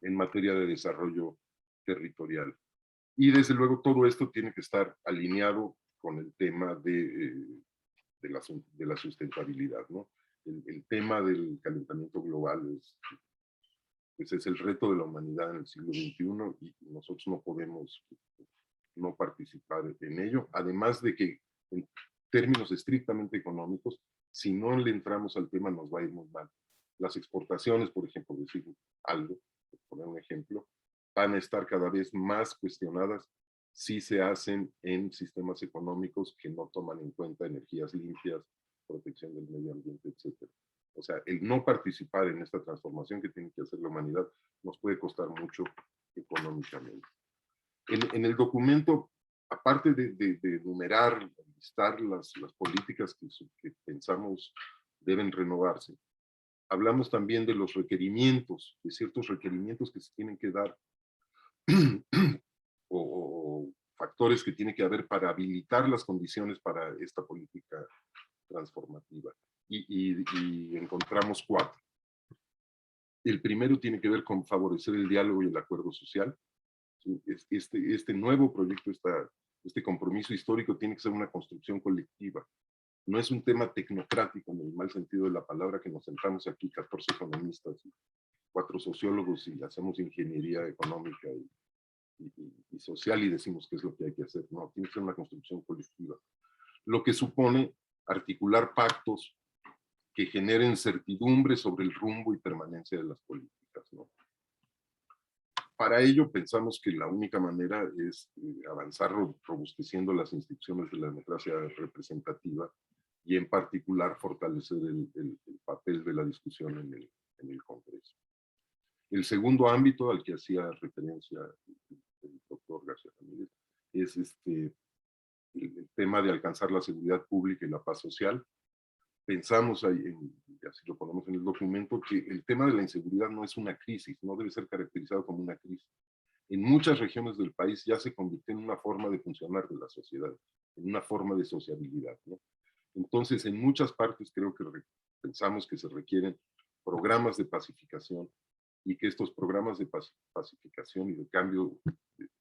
en materia de desarrollo territorial. Y desde luego todo esto tiene que estar alineado con el tema de la sustentabilidad, ¿no? El tema del calentamiento global es el reto de la humanidad en el siglo XXI y nosotros no podemos no participar en ello. Además de que en términos estrictamente económicos, si no le entramos al tema nos va a ir muy mal. Las exportaciones, por ejemplo, decir algo, por poner un ejemplo, van a estar cada vez más cuestionadas si se hacen en sistemas económicos que no toman en cuenta energías limpias, protección del medio ambiente, etc. O sea, el no participar en esta transformación que tiene que hacer la humanidad nos puede costar mucho económicamente. En el documento, aparte de enumerar, listar las políticas que pensamos deben renovarse, hablamos también de los requerimientos, de ciertos requerimientos que se tienen que dar o factores que tiene que haber para habilitar las condiciones para esta política transformativa. Y encontramos 4. El primero tiene que ver con favorecer el diálogo y el acuerdo social. Este nuevo proyecto, este compromiso histórico tiene que ser una construcción colectiva. No es un tema tecnocrático en el mal sentido de la palabra, que nos sentamos aquí 14 economistas y 4 sociólogos y hacemos ingeniería económica y social y decimos qué es lo que hay que hacer. No, tiene que ser una construcción colectiva. Lo que supone articular pactos que generen certidumbre sobre el rumbo y permanencia de las políticas, ¿no? Para ello pensamos que la única manera es avanzar robusteciendo las instituciones de la democracia representativa y en particular fortalecer el papel de la discusión en el Congreso. El segundo ámbito al que hacía referencia el doctor García Ramírez es el tema de alcanzar la seguridad pública y la paz social. Pensamos, así lo ponemos en el documento, que el tema de la inseguridad no es una crisis, no debe ser caracterizado como una crisis. En muchas regiones del país ya se convirtió en una forma de funcionar de la sociedad, en una forma de sociabilidad, ¿no? Entonces, en muchas partes creo que pensamos que se requieren programas de pacificación y que estos programas de pacificación y de cambio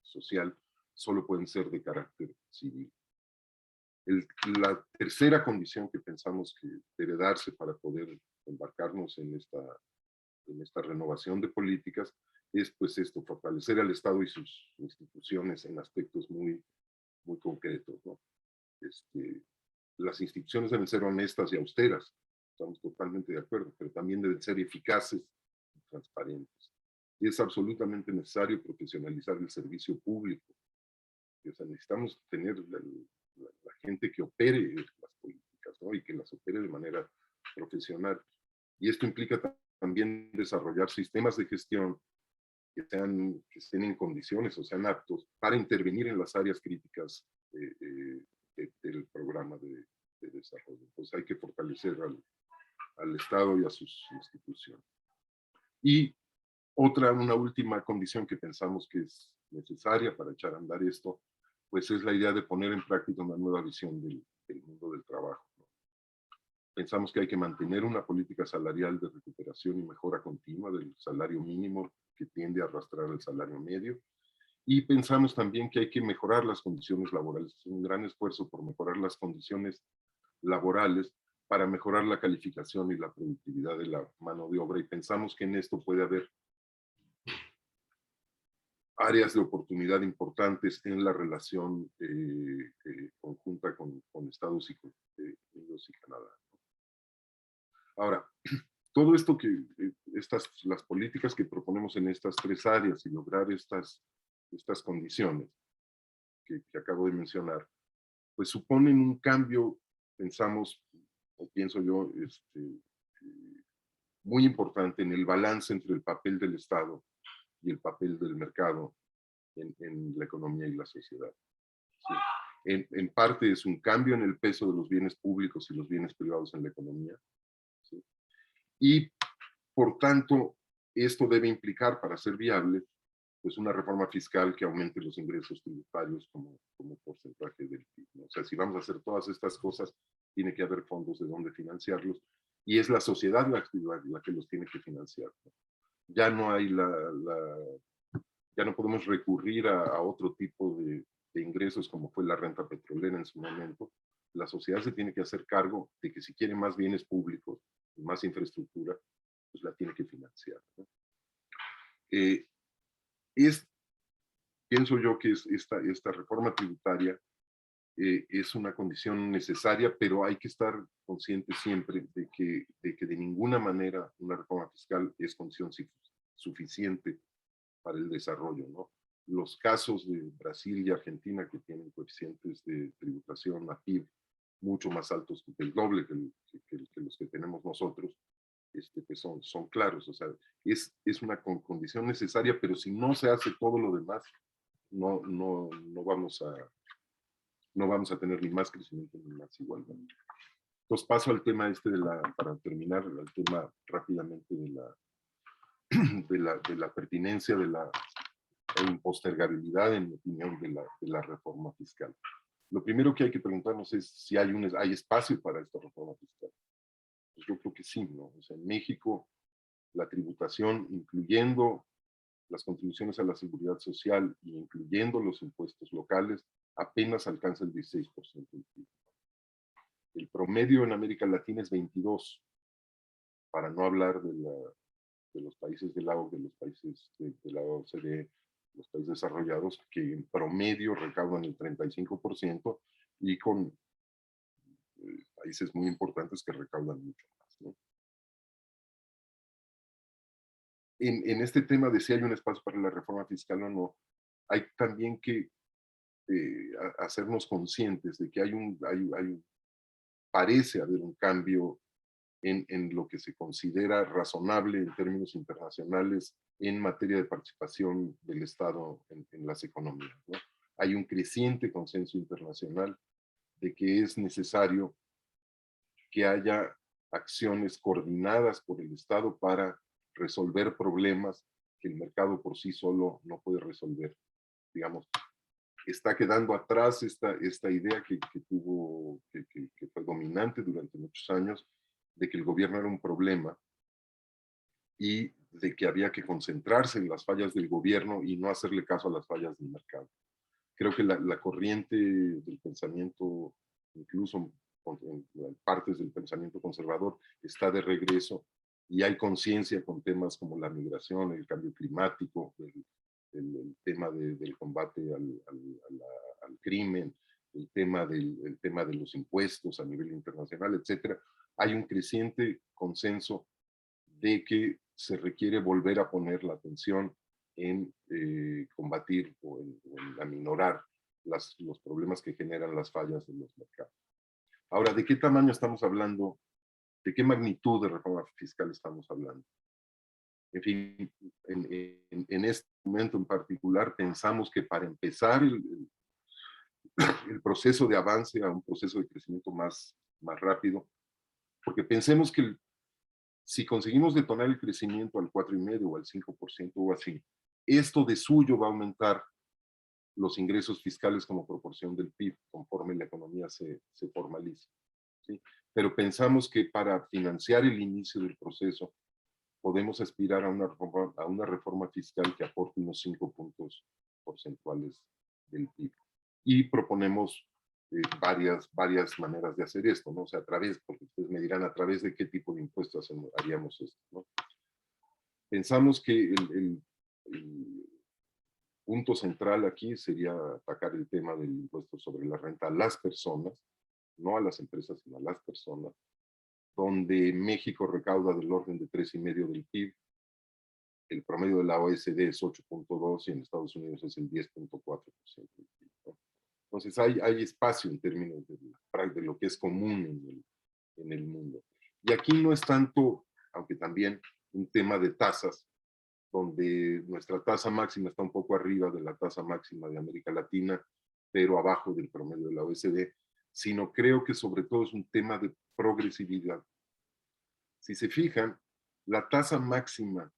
social solo pueden ser de carácter civil. La tercera condición que pensamos que debe darse para poder embarcarnos en esta renovación de políticas es pues fortalecer al Estado y sus instituciones en aspectos muy, muy concretos, ¿no? Las instituciones deben ser honestas y austeras, estamos totalmente de acuerdo, pero también deben ser eficaces y transparentes. Es absolutamente necesario profesionalizar el servicio público. O sea, necesitamos tener la gente que opere las políticas, ¿no? Y que las opere de manera profesional. Y esto implica también desarrollar sistemas de gestión que estén en condiciones o sean aptos para intervenir en las áreas críticas del programa de desarrollo. Entonces hay que fortalecer al Estado y a sus instituciones. Y una última condición que pensamos que es necesaria para echar a andar esto, pues es la idea de poner en práctica una nueva visión del mundo del trabajo, ¿no? Pensamos que hay que mantener una política salarial de recuperación y mejora continua del salario mínimo que tiende a arrastrar el salario medio. Y pensamos también que hay que mejorar las condiciones laborales. Es un gran esfuerzo por mejorar las condiciones laborales para mejorar la calificación y la productividad de la mano de obra. Y pensamos que en esto puede haber áreas de oportunidad importantes en la relación conjunta con Estados Unidos y Canadá. Ahora, todo esto las políticas que proponemos en estas tres áreas y lograr estas condiciones que acabo de mencionar, pues suponen un cambio, pensamos, o pienso yo, muy importante en el balance entre el papel del Estado y el papel del mercado en la economía y la sociedad. Sí. En parte es un cambio en el peso de los bienes públicos y los bienes privados en la economía. ¿Sí? Y, por tanto, esto debe implicar, para ser viable, pues una reforma fiscal que aumente los ingresos tributarios como porcentaje del PIB, ¿no? O sea, si vamos a hacer todas estas cosas, tiene que haber fondos de dónde financiarlos, y es la sociedad la que los tiene que financiar, ¿no? Ya no hay ya no podemos recurrir a otro tipo de ingresos como fue la renta petrolera en su momento. La sociedad se tiene que hacer cargo de que si quiere más bienes públicos y más infraestructura, pues la tiene que financiar, ¿no? Pienso yo que esta reforma tributaria es una condición necesaria, pero hay que estar conscientes siempre de que de ninguna manera una reforma fiscal es condición suficiente para el desarrollo, ¿no? Los casos de Brasil y Argentina, que tienen coeficientes de tributación a PIB mucho más altos, el doble que los que tenemos nosotros, pues son claros. O sea, es una condición necesaria, pero si no se hace todo lo demás, no vamos a tener ni más crecimiento ni más igualdad. Entonces paso al tema para terminar, al tema rápidamente de la pertinencia, de la impostergabilidad, en mi opinión, de la reforma fiscal. Lo primero que hay que preguntarnos es si hay espacio para esta reforma fiscal. Pues yo creo que sí, ¿no? O sea, en México la tributación, incluyendo las contribuciones a la seguridad social y incluyendo los impuestos locales, apenas alcanza el 16% del PIB. El promedio en América Latina es 22%, para no hablar de los países de la OCDE, los países desarrollados, que en promedio recaudan el 35%, y con países muy importantes que recaudan mucho más, ¿no? En este tema de si hay un espacio para la reforma fiscal o no, hay también que hacernos conscientes de que parece haber un cambio en lo que se considera razonable en términos internacionales en materia de participación del Estado en las economías, ¿no? Hay un creciente consenso internacional de que es necesario que haya acciones coordinadas por el Estado para resolver problemas que el mercado por sí solo no puede resolver. Digamos, está quedando atrás esta idea que fue dominante durante muchos años, de que el gobierno era un problema y de que había que concentrarse en las fallas del gobierno y no hacerle caso a las fallas del mercado. Creo que la corriente del pensamiento, incluso en partes del pensamiento conservador, está de regreso, y hay conciencia con temas como la migración, el cambio climático, el tema del combate al crimen, el tema de los impuestos a nivel internacional, etcétera. Hay un creciente consenso de que se requiere volver a poner la atención en combatir o en aminorar los problemas que generan las fallas de los mercados. Ahora, ¿de qué tamaño estamos hablando? ¿De qué magnitud de reforma fiscal estamos hablando? En fin, en este momento en particular pensamos que para empezar el proceso de avance a un proceso de crecimiento más rápido, porque pensemos que si conseguimos detonar el crecimiento al 4,5 o al 5% o así, esto de suyo va a aumentar los ingresos fiscales como proporción del PIB conforme la economía se formalice, ¿sí? Pero pensamos que para financiar el inicio del proceso podemos aspirar a una reforma fiscal que aporte unos 5 puntos porcentuales del PIB. Y proponemos varias maneras de hacer esto, ¿no? O sea, porque ustedes me dirán a través de qué tipo de impuestos haríamos esto, ¿no? Pensamos que el punto central aquí sería atacar el tema del impuesto sobre la renta a las personas, no a las empresas, sino a las personas, donde México recauda del orden de 3,5 del PIB, el promedio de la OECD es 8,2 y en Estados Unidos es el 10,4% del PIB, ¿no? Entonces hay espacio en términos de lo que es común en el mundo. Y aquí no es tanto, aunque también un tema de tasas, donde nuestra tasa máxima está un poco arriba de la tasa máxima de América Latina, pero abajo del promedio de la OECD, sino creo que sobre todo es un tema de progresividad. Si se fijan, la tasa máxima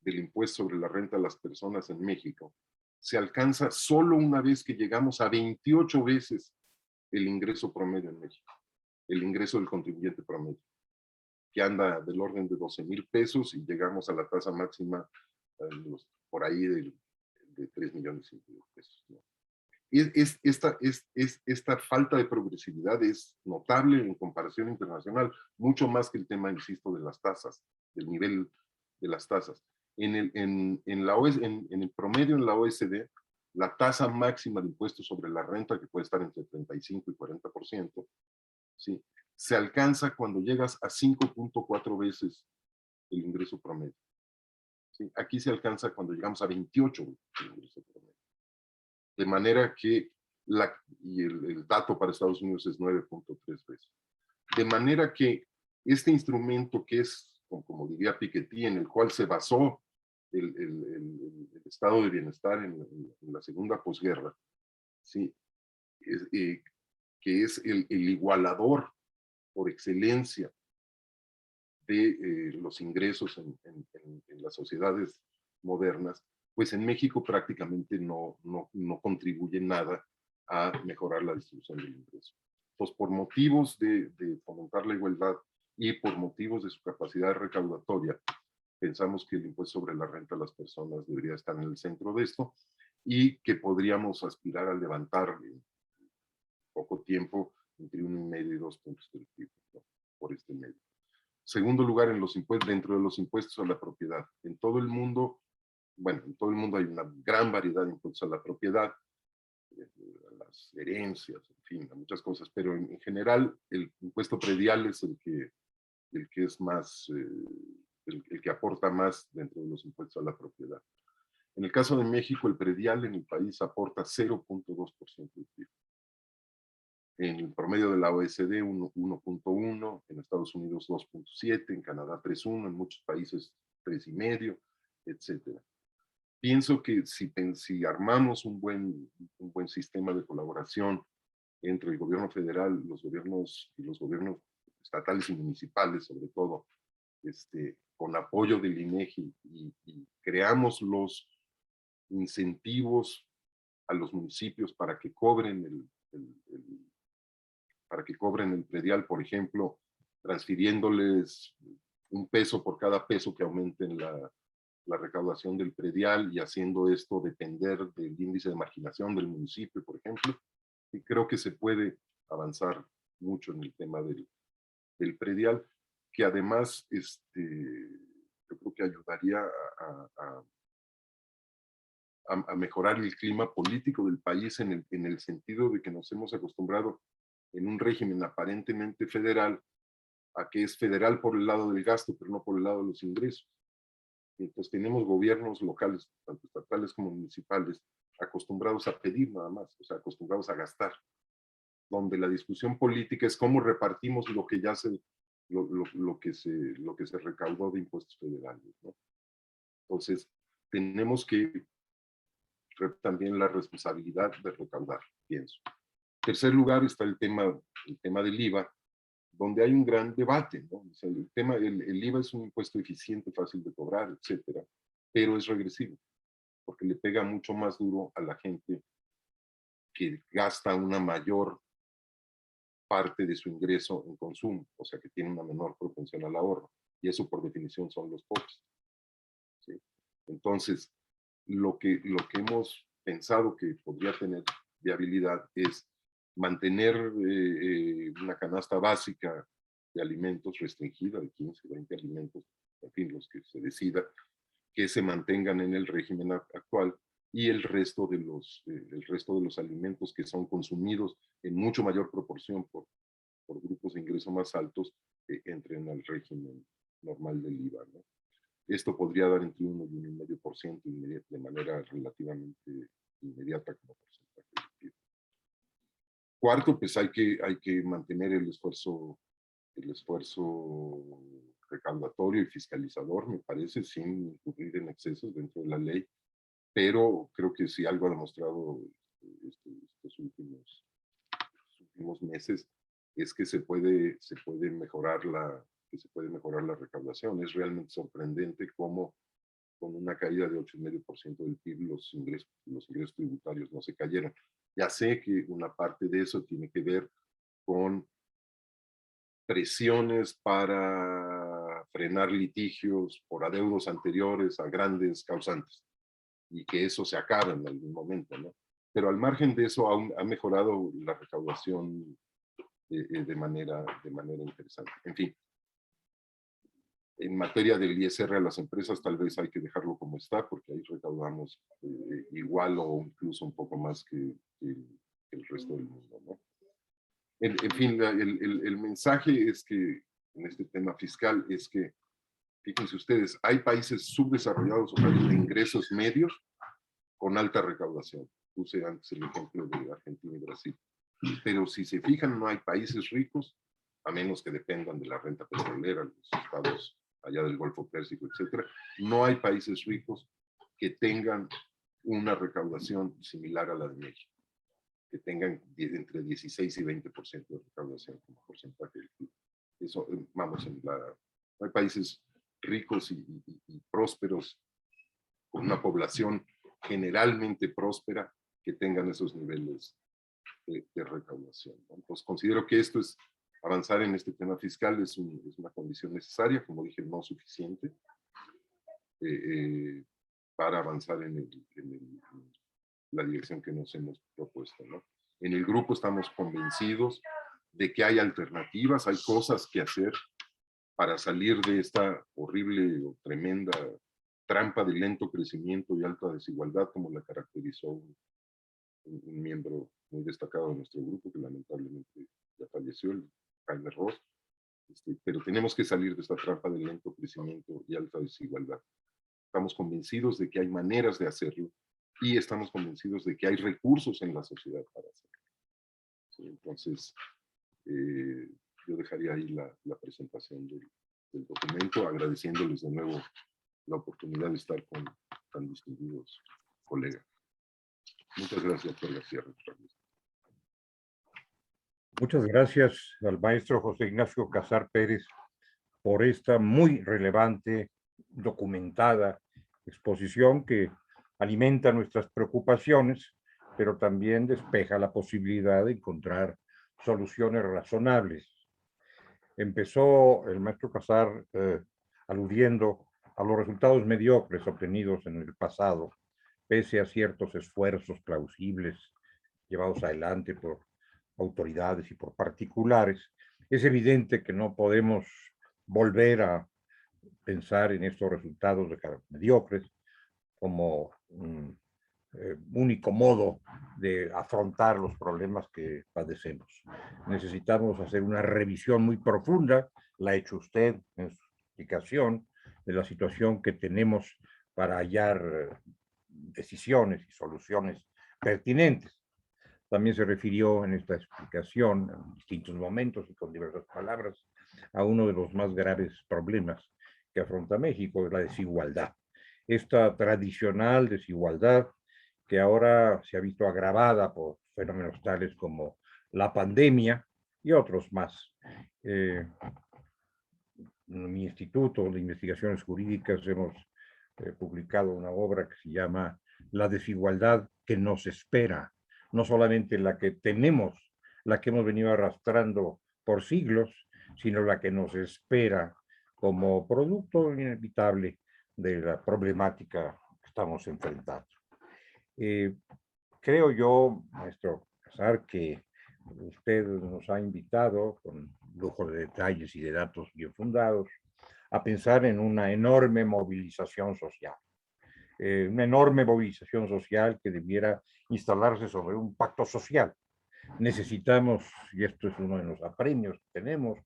del impuesto sobre la renta a las personas en México se alcanza solo una vez que llegamos a 28 veces el ingreso promedio en México, el ingreso del contribuyente promedio, que anda del orden de 12,000 pesos y llegamos a la tasa máxima por ahí de 3 millones y medio de pesos, ¿no? Esta falta de progresividad es notable en comparación internacional, mucho más que el tema, insisto, de las tasas, del nivel de las tasas. En el promedio en la OECD, la tasa máxima de impuestos sobre la renta, que puede estar entre 35 y 40%, ¿sí?, se alcanza cuando llegas a 5,4 veces el ingreso promedio, ¿sí? Aquí se alcanza cuando llegamos a 28 el ingreso promedio. De manera que, el dato para Estados Unidos es 9,3 veces. De manera que este instrumento que es, como diría Piketty, en el cual se basó el estado de bienestar en la segunda posguerra, ¿sí?, que es el igualador por excelencia de los ingresos en las sociedades modernas, pues en México prácticamente no contribuye nada a mejorar la distribución del ingreso. Pues por motivos de fomentar la igualdad y por motivos de su capacidad recaudatoria, pensamos que el impuesto sobre la renta a las personas debería estar en el centro de esto y que podríamos aspirar a levantar en poco tiempo entre 1,5 y 2 puntos del PIB, ¿no?, por este medio. Segundo lugar, dentro de los impuestos a la propiedad. En todo el mundo, en todo el mundo hay una gran variedad de impuestos a la propiedad, a las herencias, en fin, a muchas cosas, pero en general el impuesto predial es el que es más, el que aporta más dentro de los impuestos a la propiedad. En el caso de México, el predial en el país aporta 0,2% del PIB. En el promedio de la OECD 1,1, en Estados Unidos 2,7, en Canadá 3,1, en muchos países 3,5, etcétera. Pienso que si armamos un buen sistema de colaboración entre el gobierno federal, los gobiernos estatales y municipales, sobre todo, con apoyo del INEGI, y creamos los incentivos a los municipios para que cobren el predial, por ejemplo, transfiriéndoles 1 peso por cada peso que aumenten la recaudación del predial y haciendo esto depender del índice de marginación del municipio, por ejemplo. Y creo que se puede avanzar mucho en el tema del predial, que además yo creo que ayudaría a mejorar el clima político del país en el sentido de que nos hemos acostumbrado en un régimen aparentemente federal a que es federal por el lado del gasto, pero no por el lado de los ingresos. Y entonces tenemos gobiernos locales, tanto estatales como municipales, acostumbrados a pedir nada más, o sea, acostumbrados a gastar, donde la discusión política es cómo repartimos lo que ya lo que se recaudó de impuestos federales, ¿no? Entonces, tenemos que también la responsabilidad de recaudar, pienso. En tercer lugar está el tema del IVA, donde hay un gran debate, ¿no? O sea, el IVA es un impuesto eficiente, fácil de cobrar, etcétera, pero es regresivo, porque le pega mucho más duro a la gente que gasta una mayor parte de su ingreso en consumo, o sea, que tiene una menor propensión al ahorro, y eso por definición son los pobres, ¿sí? Entonces, lo que hemos pensado que podría tener viabilidad es mantener una canasta básica de alimentos restringida de 15, 20 alimentos, en fin, los que se decida, que se mantengan en el régimen actual, y el resto de los alimentos que son consumidos en mucho mayor proporción por grupos de ingreso más altos, entren al régimen normal del IVA, ¿no? Esto podría dar entre 1 y 1,5% de manera relativamente inmediata como porcentaje del PIB. Cuarto, pues hay que mantener el esfuerzo recaudatorio y fiscalizador, me parece, sin incurrir en excesos dentro de la ley, pero creo que si algo ha demostrado estos últimos meses es que se puede mejorar la recaudación. Es realmente sorprendente cómo con una caída de 8,5% del PIB los ingresos tributarios no se cayeron. Ya sé que una parte de eso tiene que ver con presiones para frenar litigios por adeudos anteriores a grandes causantes y que eso se acabe en algún momento, ¿no? Pero al margen de eso ha mejorado la recaudación de manera interesante. En fin, en materia del ISR a las empresas tal vez hay que dejarlo como está, porque ahí recaudamos igual o incluso un poco más que el resto del mundo, ¿no? En fin, el mensaje es que en este tema fiscal es que, fíjense ustedes, hay países subdesarrollados o países de ingresos medios con alta recaudación. Puse antes el ejemplo de Argentina y Brasil. Pero si se fijan, no hay países ricos, a menos que dependan de la renta petrolera, los estados allá del Golfo Pérsico, etcétera. No hay países ricos que tengan una recaudación similar a la de México, que tengan entre 16 y 20% de recaudación como porcentaje del PIB. Eso, vamos, hay países ricos y prósperos, con una población generalmente próspera, que tengan esos niveles de recaudación, ¿no? Entonces considero que esto es avanzar en este tema fiscal, es una condición necesaria, como dije, no suficiente, para avanzar en la dirección que nos hemos propuesto, ¿no? En el grupo estamos convencidos de que hay alternativas, hay cosas que hacer para salir de esta horrible o tremenda trampa de lento crecimiento y alta desigualdad, como la caracterizó un miembro muy destacado de nuestro grupo, que lamentablemente ya falleció, el Jaime Ross. Pero tenemos que salir de esta trampa de lento crecimiento y alta desigualdad. Estamos convencidos de que hay maneras de hacerlo y estamos convencidos de que hay recursos en la sociedad para hacerlo. ¿Sí? Entonces, yo dejaría ahí la presentación del documento, agradeciéndoles de nuevo la oportunidad de estar con tan distinguidos colegas. Muchas gracias, doctor García. Muchas gracias al maestro José Ignacio Casar Pérez por esta muy relevante, documentada exposición que alimenta nuestras preocupaciones, pero también despeja la posibilidad de encontrar soluciones razonables. Empezó el maestro Casar aludiendo a los resultados mediocres obtenidos en el pasado, pese a ciertos esfuerzos plausibles llevados adelante por autoridades y por particulares. Es evidente que no podemos volver a pensar en estos resultados mediocres como un único modo de afrontar los problemas que padecemos. Necesitamos hacer una revisión muy profunda, la ha hecho usted en su explicación, de la situación que tenemos para hallar decisiones y soluciones pertinentes. También se refirió en esta explicación, en distintos momentos y con diversas palabras, a uno de los más graves problemas que afronta México, la desigualdad. esta tradicional desigualdad que ahora se ha visto agravada por fenómenos tales como la pandemia y otros más. En mi Instituto de Investigaciones Jurídicas hemos publicado una obra que se llama La desigualdad que nos espera, no solamente la que tenemos, la que hemos venido arrastrando por siglos, sino la que nos espera como producto inevitable de la problemática que estamos enfrentando. Creo yo, maestro Casar, que usted nos ha invitado, con lujo de detalles y de datos bien fundados, a pensar en una enorme movilización social. Una enorme movilización social que debiera instalarse sobre un pacto social. Necesitamos, y esto es uno de los apremios que tenemos,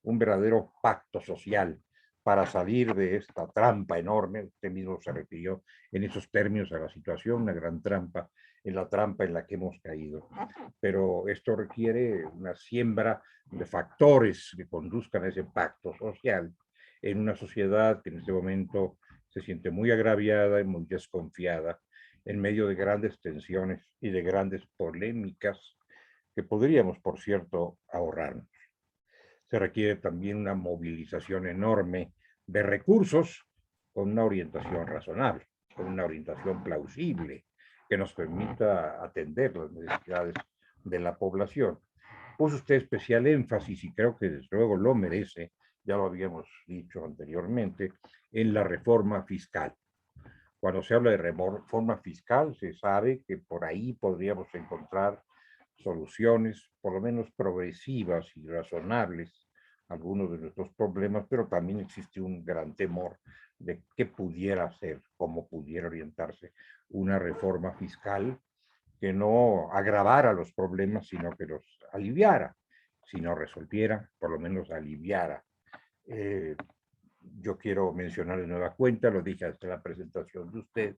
un verdadero pacto social para salir de esta trampa enorme. Usted mismo se refirió en esos términos a la situación, una gran trampa, en la trampa en la que hemos caído. Pero esto requiere una siembra de factores que conduzcan a ese pacto social en una sociedad que en este momento se siente muy agraviada y muy desconfiada en medio de grandes tensiones y de grandes polémicas que podríamos, por cierto, ahorrarnos. Se requiere también una movilización enorme de recursos con una orientación razonable, con una orientación plausible, que nos permita atender las necesidades de la población. Puso usted especial énfasis, y creo que desde luego lo merece, ya lo habíamos dicho anteriormente, en la reforma fiscal. Cuando se habla de reforma fiscal, se sabe que por ahí podríamos encontrar soluciones, por lo menos progresivas y razonables, a algunos de nuestros problemas, pero también existe un gran temor de qué pudiera ser, cómo pudiera orientarse una reforma fiscal que no agravara los problemas, sino que los aliviara, si no resolviera, por lo menos aliviara. Yo quiero mencionar de nueva cuenta, lo dije hasta la presentación de usted,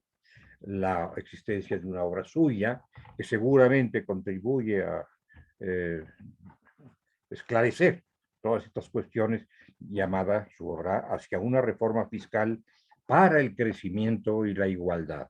la existencia de una obra suya que seguramente contribuye a esclarecer todas estas cuestiones, llamada su obra Hacia una reforma fiscal para el crecimiento y la igualdad.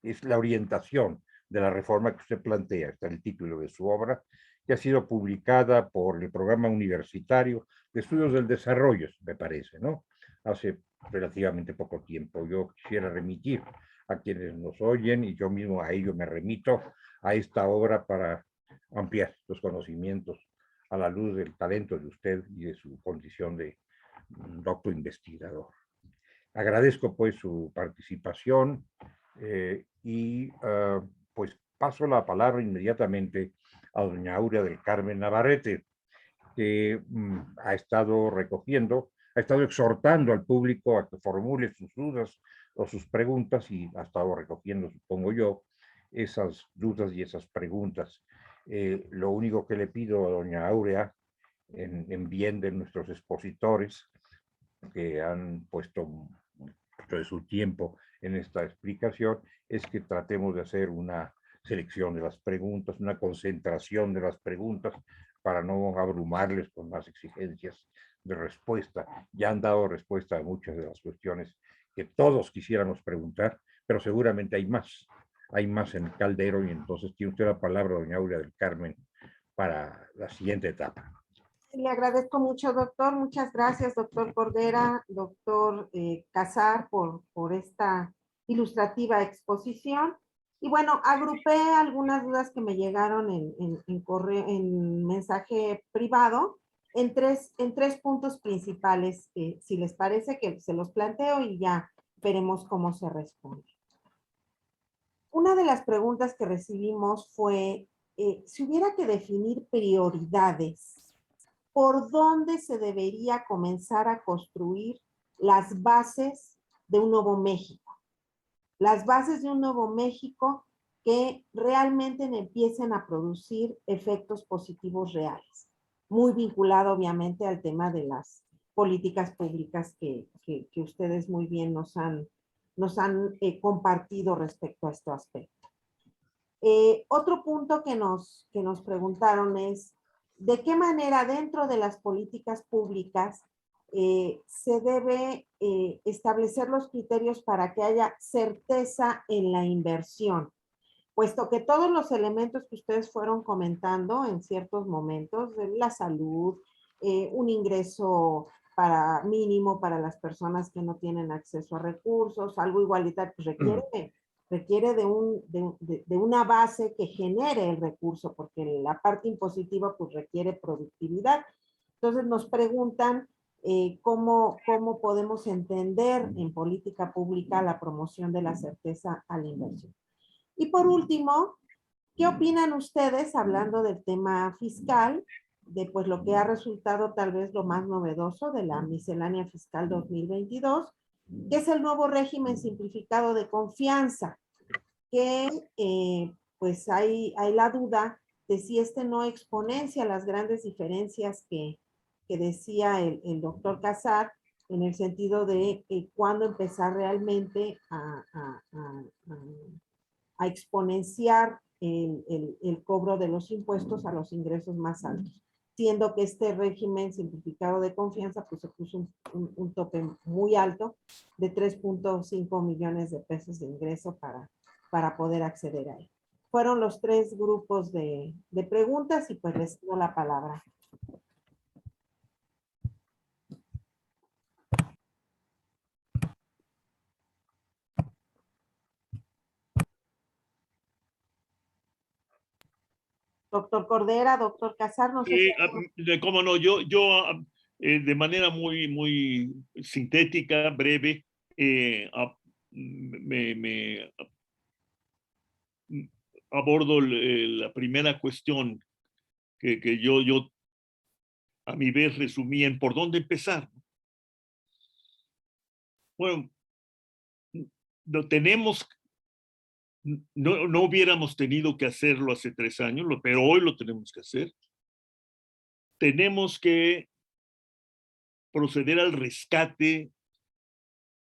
Es la orientación de la reforma que usted plantea, está el título de su obra, que ha sido publicada por el Programa Universitario de Estudios del Desarrollo, me parece, ¿no? Hace relativamente poco tiempo. Yo quisiera remitir a quienes nos oyen, y yo mismo a ello me remito, a esta obra para ampliar los conocimientos a la luz del talento de usted y de su condición de doctor investigador. Agradezco pues su participación y pues paso la palabra inmediatamente a doña Aurea del Carmen Navarrete, que ha estado recogiendo, ha estado exhortando al público a que formule sus dudas o sus preguntas, y ha estado recogiendo, supongo yo, esas dudas y esas preguntas. Lo único que le pido a doña Aurea, en bien de nuestros expositores, que han puesto mucho de su tiempo en esta explicación, es que tratemos de hacer una selección de las preguntas, una concentración de las preguntas, para no abrumarles con más exigencias de respuesta. Ya han dado respuesta a muchas de las cuestiones que todos quisiéramos preguntar, pero seguramente hay más en el caldero, y entonces tiene usted la palabra, doña Aurea del Carmen, para la siguiente etapa. Le agradezco mucho, doctor. Muchas gracias, doctor Cordera, doctor Casar, por esta ilustrativa exposición. Y bueno, agrupé algunas dudas que me llegaron en mensaje privado en tres puntos principales. Si les parece, que se los planteo y ya veremos cómo se responde. Una de las preguntas que recibimos fue, si hubiera que definir prioridades, ¿por dónde se debería comenzar a construir las bases de un nuevo México? Las bases de un nuevo México que realmente empiecen a producir efectos positivos reales. Muy vinculado, obviamente, al tema de las políticas públicas que ustedes muy bien nos han compartido respecto a este aspecto. Otro punto que nos preguntaron es, ¿de qué manera dentro de las políticas públicas se debe establecer los criterios para que haya certeza en la inversión, puesto que todos los elementos que ustedes fueron comentando en ciertos momentos, la salud, un ingreso mínimo para las personas que no tienen acceso a recursos, algo igualitario, pues requiere de una base que genere el recurso, porque la parte impositiva pues requiere productividad. Entonces nos preguntan cómo podemos entender en política pública la promoción de la certeza a la inversión. Y por último, ¿qué opinan ustedes, hablando del tema fiscal, de pues lo que ha resultado tal vez lo más novedoso de la miscelánea fiscal 2022, que es el nuevo régimen simplificado de confianza, que pues hay la duda de si este no exponencia las grandes diferencias que decía el doctor Casar, en el sentido de cuándo empezar realmente a exponenciar el cobro de los impuestos a los ingresos más altos, siendo que este régimen simplificado de confianza pues se puso un tope muy alto de 3.5 millones de pesos de ingreso para poder acceder a él. Fueron los 3 grupos de preguntas y pues les doy la palabra. Doctor Cordera, doctor Casar, no sé si... Cómo no, yo de manera muy sintética, breve, me abordo la primera cuestión que yo a mi vez resumí en por dónde empezar. Bueno, no hubiéramos tenido que hacerlo hace 3 años, pero hoy lo tenemos que hacer. Tenemos que proceder al rescate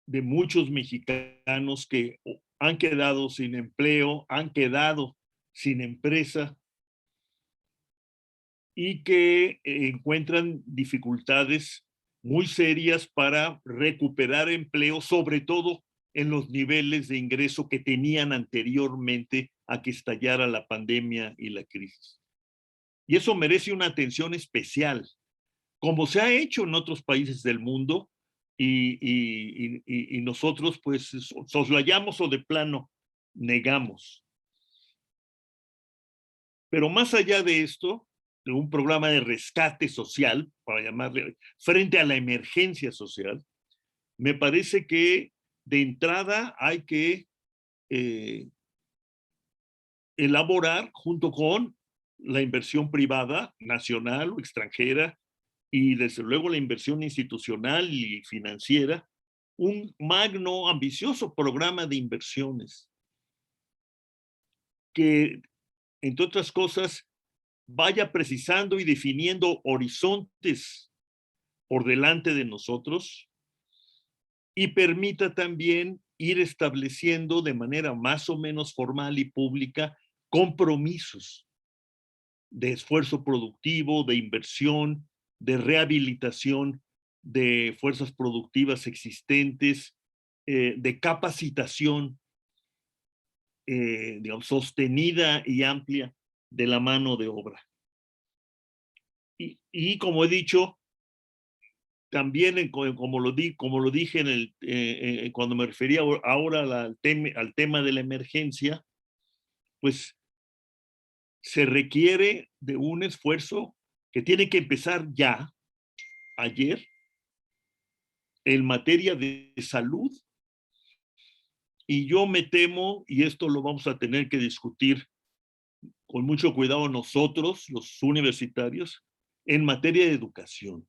de muchos mexicanos que han quedado sin empleo, han quedado sin empresa y que encuentran dificultades muy serias para recuperar empleo, sobre todo en los niveles de ingreso que tenían anteriormente a que estallara la pandemia y la crisis. Y eso merece una atención especial, como se ha hecho en otros países del mundo, y nosotros pues soslayamos o de plano negamos. Pero más allá de esto, de un programa de rescate social, para llamarle, frente a la emergencia social, me parece que de entrada hay que elaborar, junto con la inversión privada, nacional o extranjera, y desde luego la inversión institucional y financiera, un magno, ambicioso programa de inversiones que, entre otras cosas, vaya precisando y definiendo horizontes por delante de nosotros y permita también ir estableciendo de manera más o menos formal y pública compromisos de esfuerzo productivo, de inversión, de rehabilitación de fuerzas productivas existentes, de capacitación, digamos, sostenida y amplia de la mano de obra. Y como he dicho, también como lo dije cuando me refería ahora al tema de la emergencia, pues se requiere de un esfuerzo que tiene que empezar ya, ayer, en materia de salud. Y yo me temo, y esto lo vamos a tener que discutir con mucho cuidado nosotros, los universitarios, en materia de educación,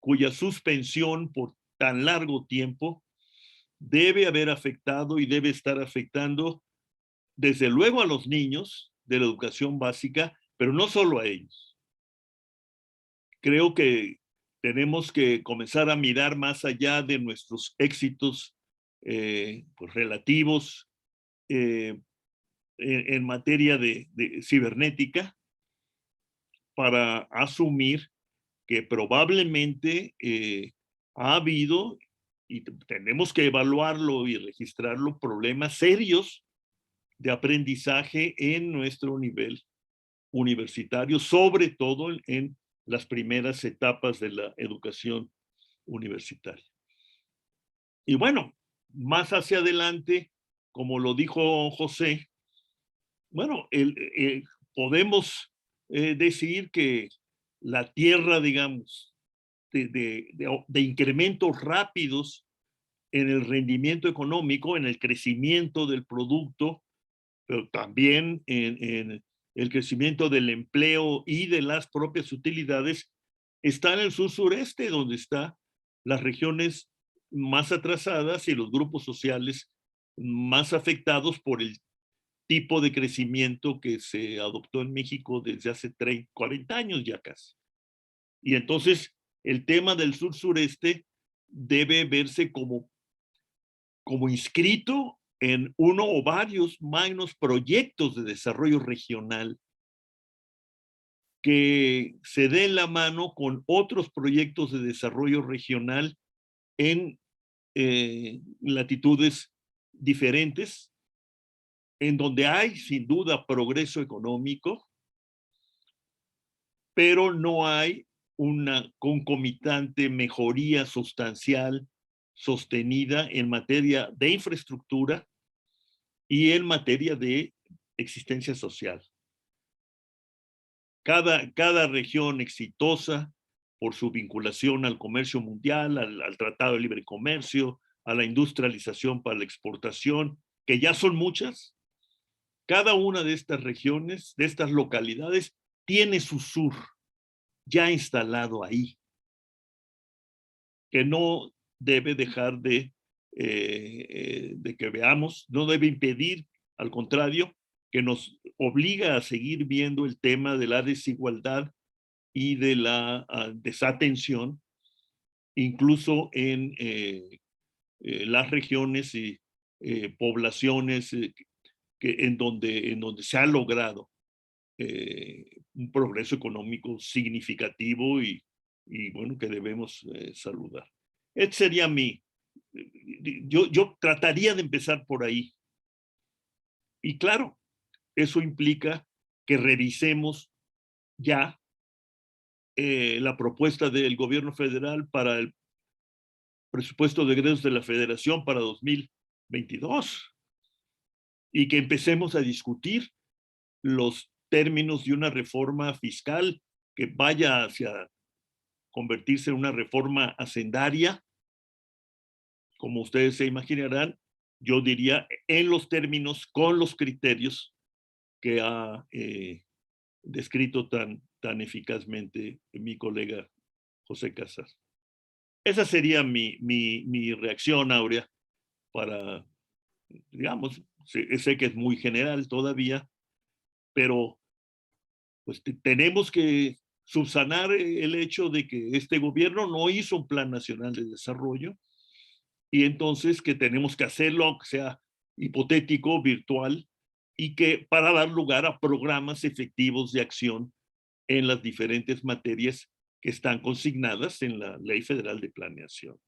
cuya suspensión por tan largo tiempo debe haber afectado y debe estar afectando desde luego a los niños de la educación básica, pero no solo a ellos. Creo que tenemos que comenzar a mirar más allá de nuestros éxitos pues relativos en materia de cibernética para asumir que probablemente ha habido, y tenemos que evaluarlo y registrarlo, problemas serios de aprendizaje en nuestro nivel universitario, sobre todo en las primeras etapas de la educación universitaria. Y bueno, más hacia adelante, como lo dijo José, bueno, podemos decir que la tierra, digamos, de incrementos rápidos en el rendimiento económico, en el crecimiento del producto, pero también en el crecimiento del empleo y de las propias utilidades, está en el sur-sureste, donde están las regiones más atrasadas y los grupos sociales más afectados por el tipo de crecimiento que se adoptó en México desde hace 30, 40 años ya casi. Y entonces el tema del sur-sureste debe verse como inscrito en uno o varios magnos proyectos de desarrollo regional que se den la mano con otros proyectos de desarrollo regional en latitudes diferentes, en donde hay sin duda progreso económico, pero no hay una concomitante mejoría sustancial sostenida en materia de infraestructura y en materia de existencia social. Cada región exitosa por su vinculación al comercio mundial, al Tratado de Libre Comercio, a la industrialización para la exportación, que ya son muchas, cada una de estas regiones, de estas localidades, tiene su sur ya instalado ahí, que no debe dejar de que veamos, no debe impedir, al contrario, que nos obliga a seguir viendo el tema de la desigualdad y de la desatención, incluso en las regiones y poblaciones en donde se ha logrado un progreso económico significativo y bueno, que debemos saludar. Este sería yo trataría de empezar por ahí. Y claro, eso implica que revisemos ya la propuesta del gobierno federal para el presupuesto de egresos de la Federación para 2022 y que empecemos a discutir los términos de una reforma fiscal que vaya hacia convertirse en una reforma hacendaria, como ustedes se imaginarán, yo diría en los términos, con los criterios que ha descrito tan eficazmente mi colega José Casar. Esa sería mi reacción, Aurea, para, digamos, sé que es muy general todavía, pero pues tenemos que subsanar el hecho de que este gobierno no hizo un plan nacional de desarrollo y entonces que tenemos que hacerlo, aunque sea hipotético, virtual, y que para dar lugar a programas efectivos de acción en las diferentes materias que están consignadas en la Ley Federal de Planeación.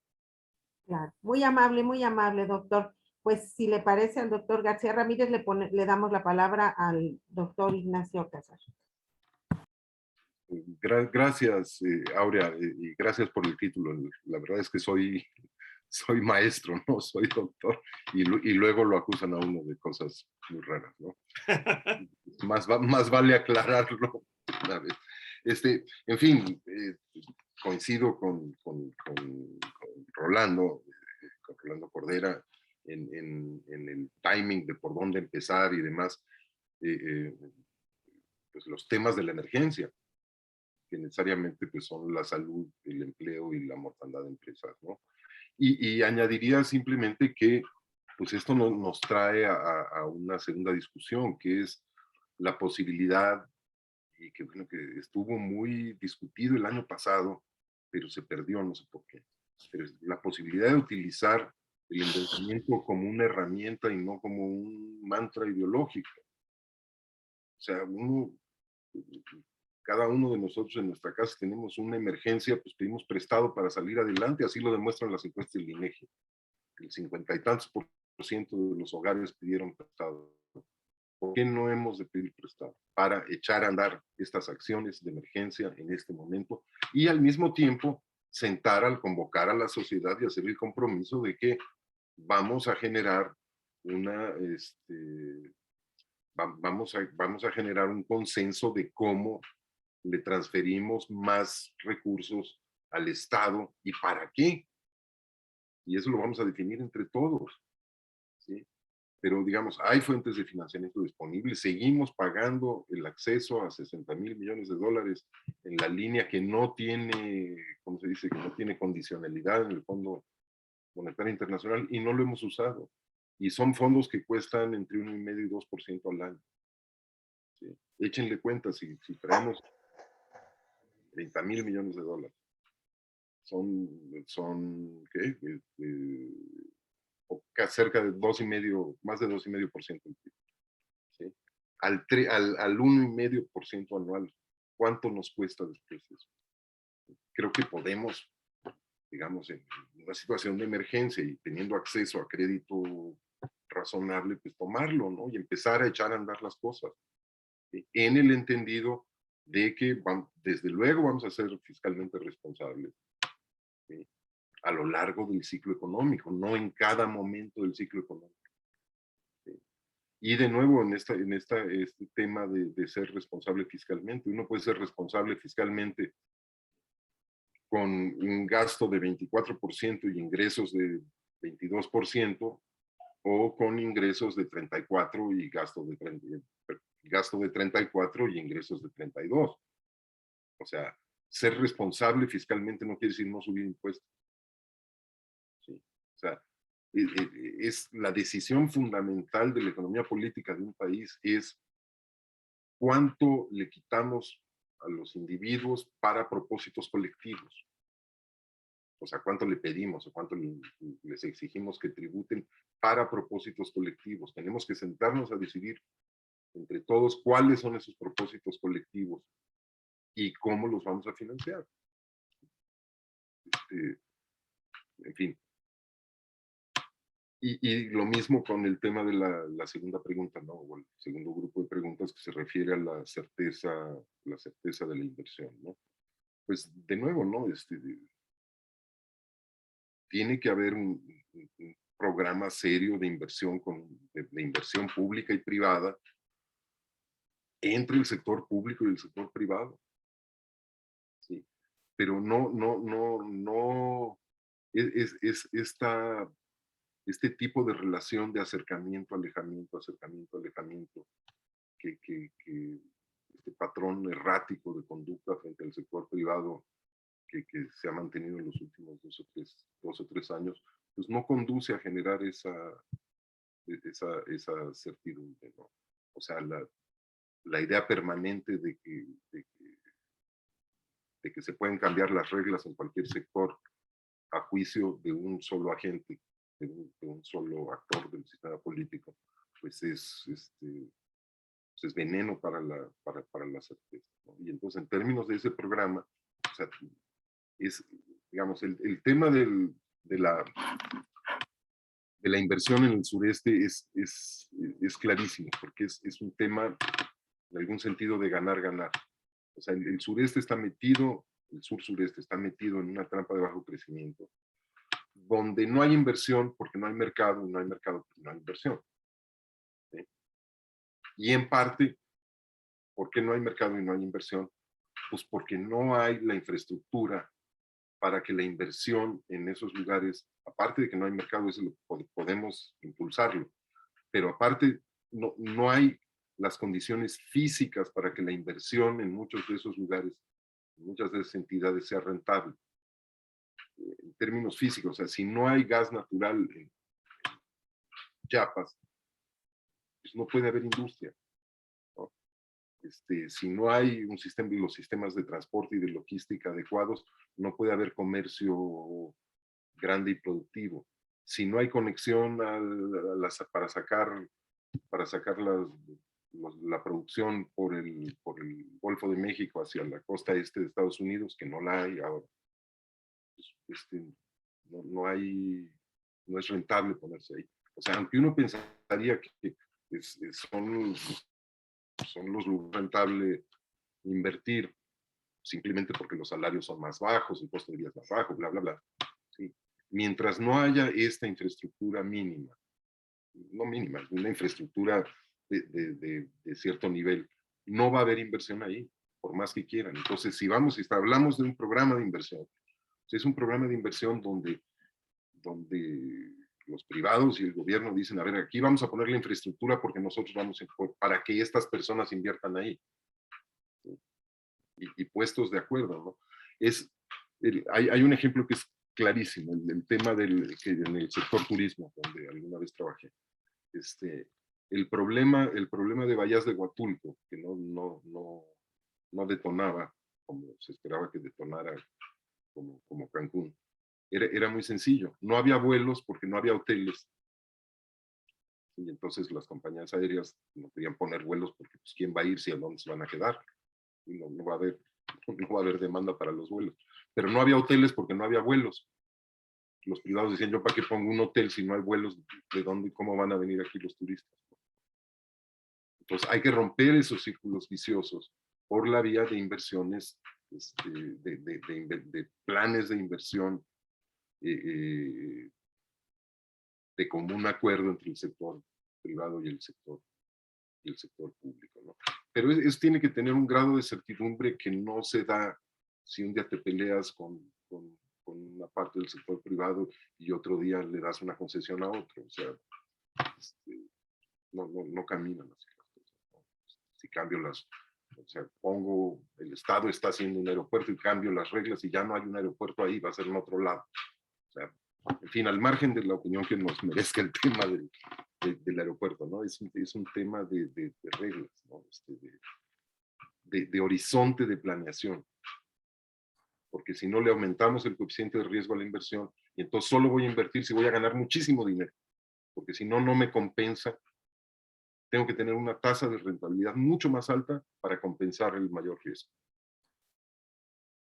Claro, muy amable, doctor. Pues si le parece al doctor García Ramírez, le damos la palabra al doctor Ignacio Casar. Gracias, Aurea, y gracias por el título. La verdad es que soy maestro, no soy doctor, y luego lo acusan a uno de cosas muy raras, ¿no? más vale aclararlo una vez. En fin, coincido con Rolando, Cordera, en el timing de por dónde empezar y demás, pues los temas de la emergencia, que necesariamente pues son la salud, el empleo y la mortandad de empresas, ¿no? Y añadiría simplemente que pues esto nos trae a una segunda discusión, que es la posibilidad, y que bueno, que estuvo muy discutido el año pasado, pero se perdió, no sé por qué, pero la posibilidad de utilizar el endeudamiento como una herramienta y no como un mantra ideológico. O sea, uno cada uno de nosotros en nuestra casa tenemos una emergencia, pues pedimos prestado para salir adelante, así lo demuestran las encuestas del INEGI. El 50 y tantos % de los hogares pidieron prestado. ¿Por qué no hemos de pedir prestado? Para echar a andar estas acciones de emergencia en este momento y al mismo tiempo convocar a la sociedad y hacer el compromiso de que vamos a generar vamos a generar un consenso de cómo le transferimos más recursos al Estado y para qué. Y eso lo vamos a definir entre todos, ¿sí? Pero digamos, hay fuentes de financiamiento disponibles, seguimos pagando el acceso a 60,000 millones de dólares en la línea que no tiene, ¿cómo se dice? Que no tiene condicionalidad en el Fondo Monetario Internacional y no lo hemos usado. Y son fondos que cuestan entre 1,5% y 2% al año. ¿Sí? Échenle cuenta, si traemos 30,000 millones de dólares, son ¿qué? Cerca de 2,5%, más de 2,5%. ¿Sí? Al 1,5% anual, ¿cuánto nos cuesta después eso? Creo que podemos, digamos, en una situación de emergencia y teniendo acceso a crédito razonable, pues tomarlo, ¿no? Y empezar a echar a andar las cosas. En el entendido de que desde luego vamos a ser fiscalmente responsables, ¿sí? A lo largo del ciclo económico, no en cada momento del ciclo económico. ¿Sí? Y de nuevo, en este tema de ser responsable fiscalmente, uno puede ser responsable fiscalmente con un gasto de 24% y ingresos de 22%, o con ingresos de 34 y gasto de 34 y ingresos de 32. O sea, ser responsable fiscalmente no quiere decir no subir impuestos. ¿Sí? O sea, es la decisión fundamental de la economía política de un país es cuánto le quitamos a los individuos para propósitos colectivos. O sea, cuánto le pedimos o cuánto les exigimos que tributen para propósitos colectivos. Tenemos que sentarnos a decidir entre todos cuáles son esos propósitos colectivos y cómo los vamos a financiar. En fin. Y lo mismo con el tema de la segunda pregunta, ¿no? O el segundo grupo de preguntas que se refiere a la certeza de la inversión, ¿no? Pues de nuevo, ¿no? Tiene que haber un programa serio de inversión, de inversión pública y privada entre el sector público y el sector privado. ¿Sí? Pero no, este tipo de relación de acercamiento, alejamiento, que este patrón errático de conducta frente al sector privado que se ha mantenido en los últimos 2 o 3 años, pues no conduce a generar esa certidumbre, ¿no? O sea, la idea permanente de que se pueden cambiar las reglas en cualquier sector a juicio de un solo agente, de un solo actor del sistema político, pues es veneno para la certeza, ¿no? Y entonces, en términos de ese programa, o sea, digamos, el tema de la inversión en el sureste es clarísimo, porque es un tema, en algún sentido, de ganar. O sea, el sureste está metido, el sur-sureste está metido en una trampa de bajo crecimiento, donde no hay inversión porque no hay mercado, y no hay mercado porque no hay inversión. ¿Sí? Y en parte, ¿por qué no hay mercado y no hay inversión? Pues porque no hay la infraestructura para que la inversión en esos lugares, aparte de que no hay mercado, eso podemos impulsarlo, pero aparte no hay las condiciones físicas para que la inversión en muchos de esos lugares, en muchas de esas entidades sea rentable. En términos físicos, o sea, si no hay gas natural en Chiapas, pues no puede haber industria, ¿no? Si no hay los sistemas de transporte y de logística adecuados, no puede haber comercio grande y productivo. Si no hay conexión para sacar la producción por el Golfo de México hacia la costa este de Estados Unidos, que no la hay ahora. No es rentable ponerse ahí. O sea, aunque uno pensaría que son los lugares rentables invertir, simplemente porque los salarios son más bajos, el costo de vida es más bajo, bla, bla, bla. ¿Sí? Mientras no haya esta infraestructura mínima, no mínima, una infraestructura de cierto nivel, no va a haber inversión ahí, por más que quieran. Entonces, si hablamos de un programa de inversión, es un programa de inversión donde los privados y el gobierno dicen, a ver, aquí vamos a poner la infraestructura porque nosotros para que estas personas inviertan ahí. ¿Sí? Y puestos de acuerdo, ¿no? Hay un ejemplo que es clarísimo, el tema que en el sector turismo, donde alguna vez trabajé. El problema de Bahías de Huatulco, que no detonaba como se esperaba que detonara como Cancún, era muy sencillo. No había vuelos porque no había hoteles. Y entonces las compañías aéreas no querían poner vuelos porque pues, ¿quién va a irse y a dónde se van a quedar? Y no va a haber demanda para los vuelos. Pero no había hoteles porque no había vuelos. Los privados decían, yo para qué pongo un hotel si no hay vuelos, ¿de dónde y cómo van a venir aquí los turistas? Entonces hay que romper esos círculos viciosos por la vía de inversiones, de planes de inversión de común acuerdo entre el sector privado y el sector público, ¿no? Pero eso tiene que tener un grado de certidumbre que no se da si un día te peleas con una parte del sector privado y otro día le das una concesión a otro. O sea, no caminan así las cosas, ¿no? Si cambio el Estado está haciendo un aeropuerto y cambio las reglas y ya no hay un aeropuerto ahí, va a ser en otro lado. O sea, en fin, al margen de la opinión que nos merezca el tema del aeropuerto, ¿no? Es un tema de reglas, ¿no? De horizonte de planeación. Porque si no le aumentamos el coeficiente de riesgo a la inversión, y entonces solo voy a invertir si voy a ganar muchísimo dinero. Porque si no, no me compensa. Tengo que tener una tasa de rentabilidad mucho más alta para compensar el mayor riesgo.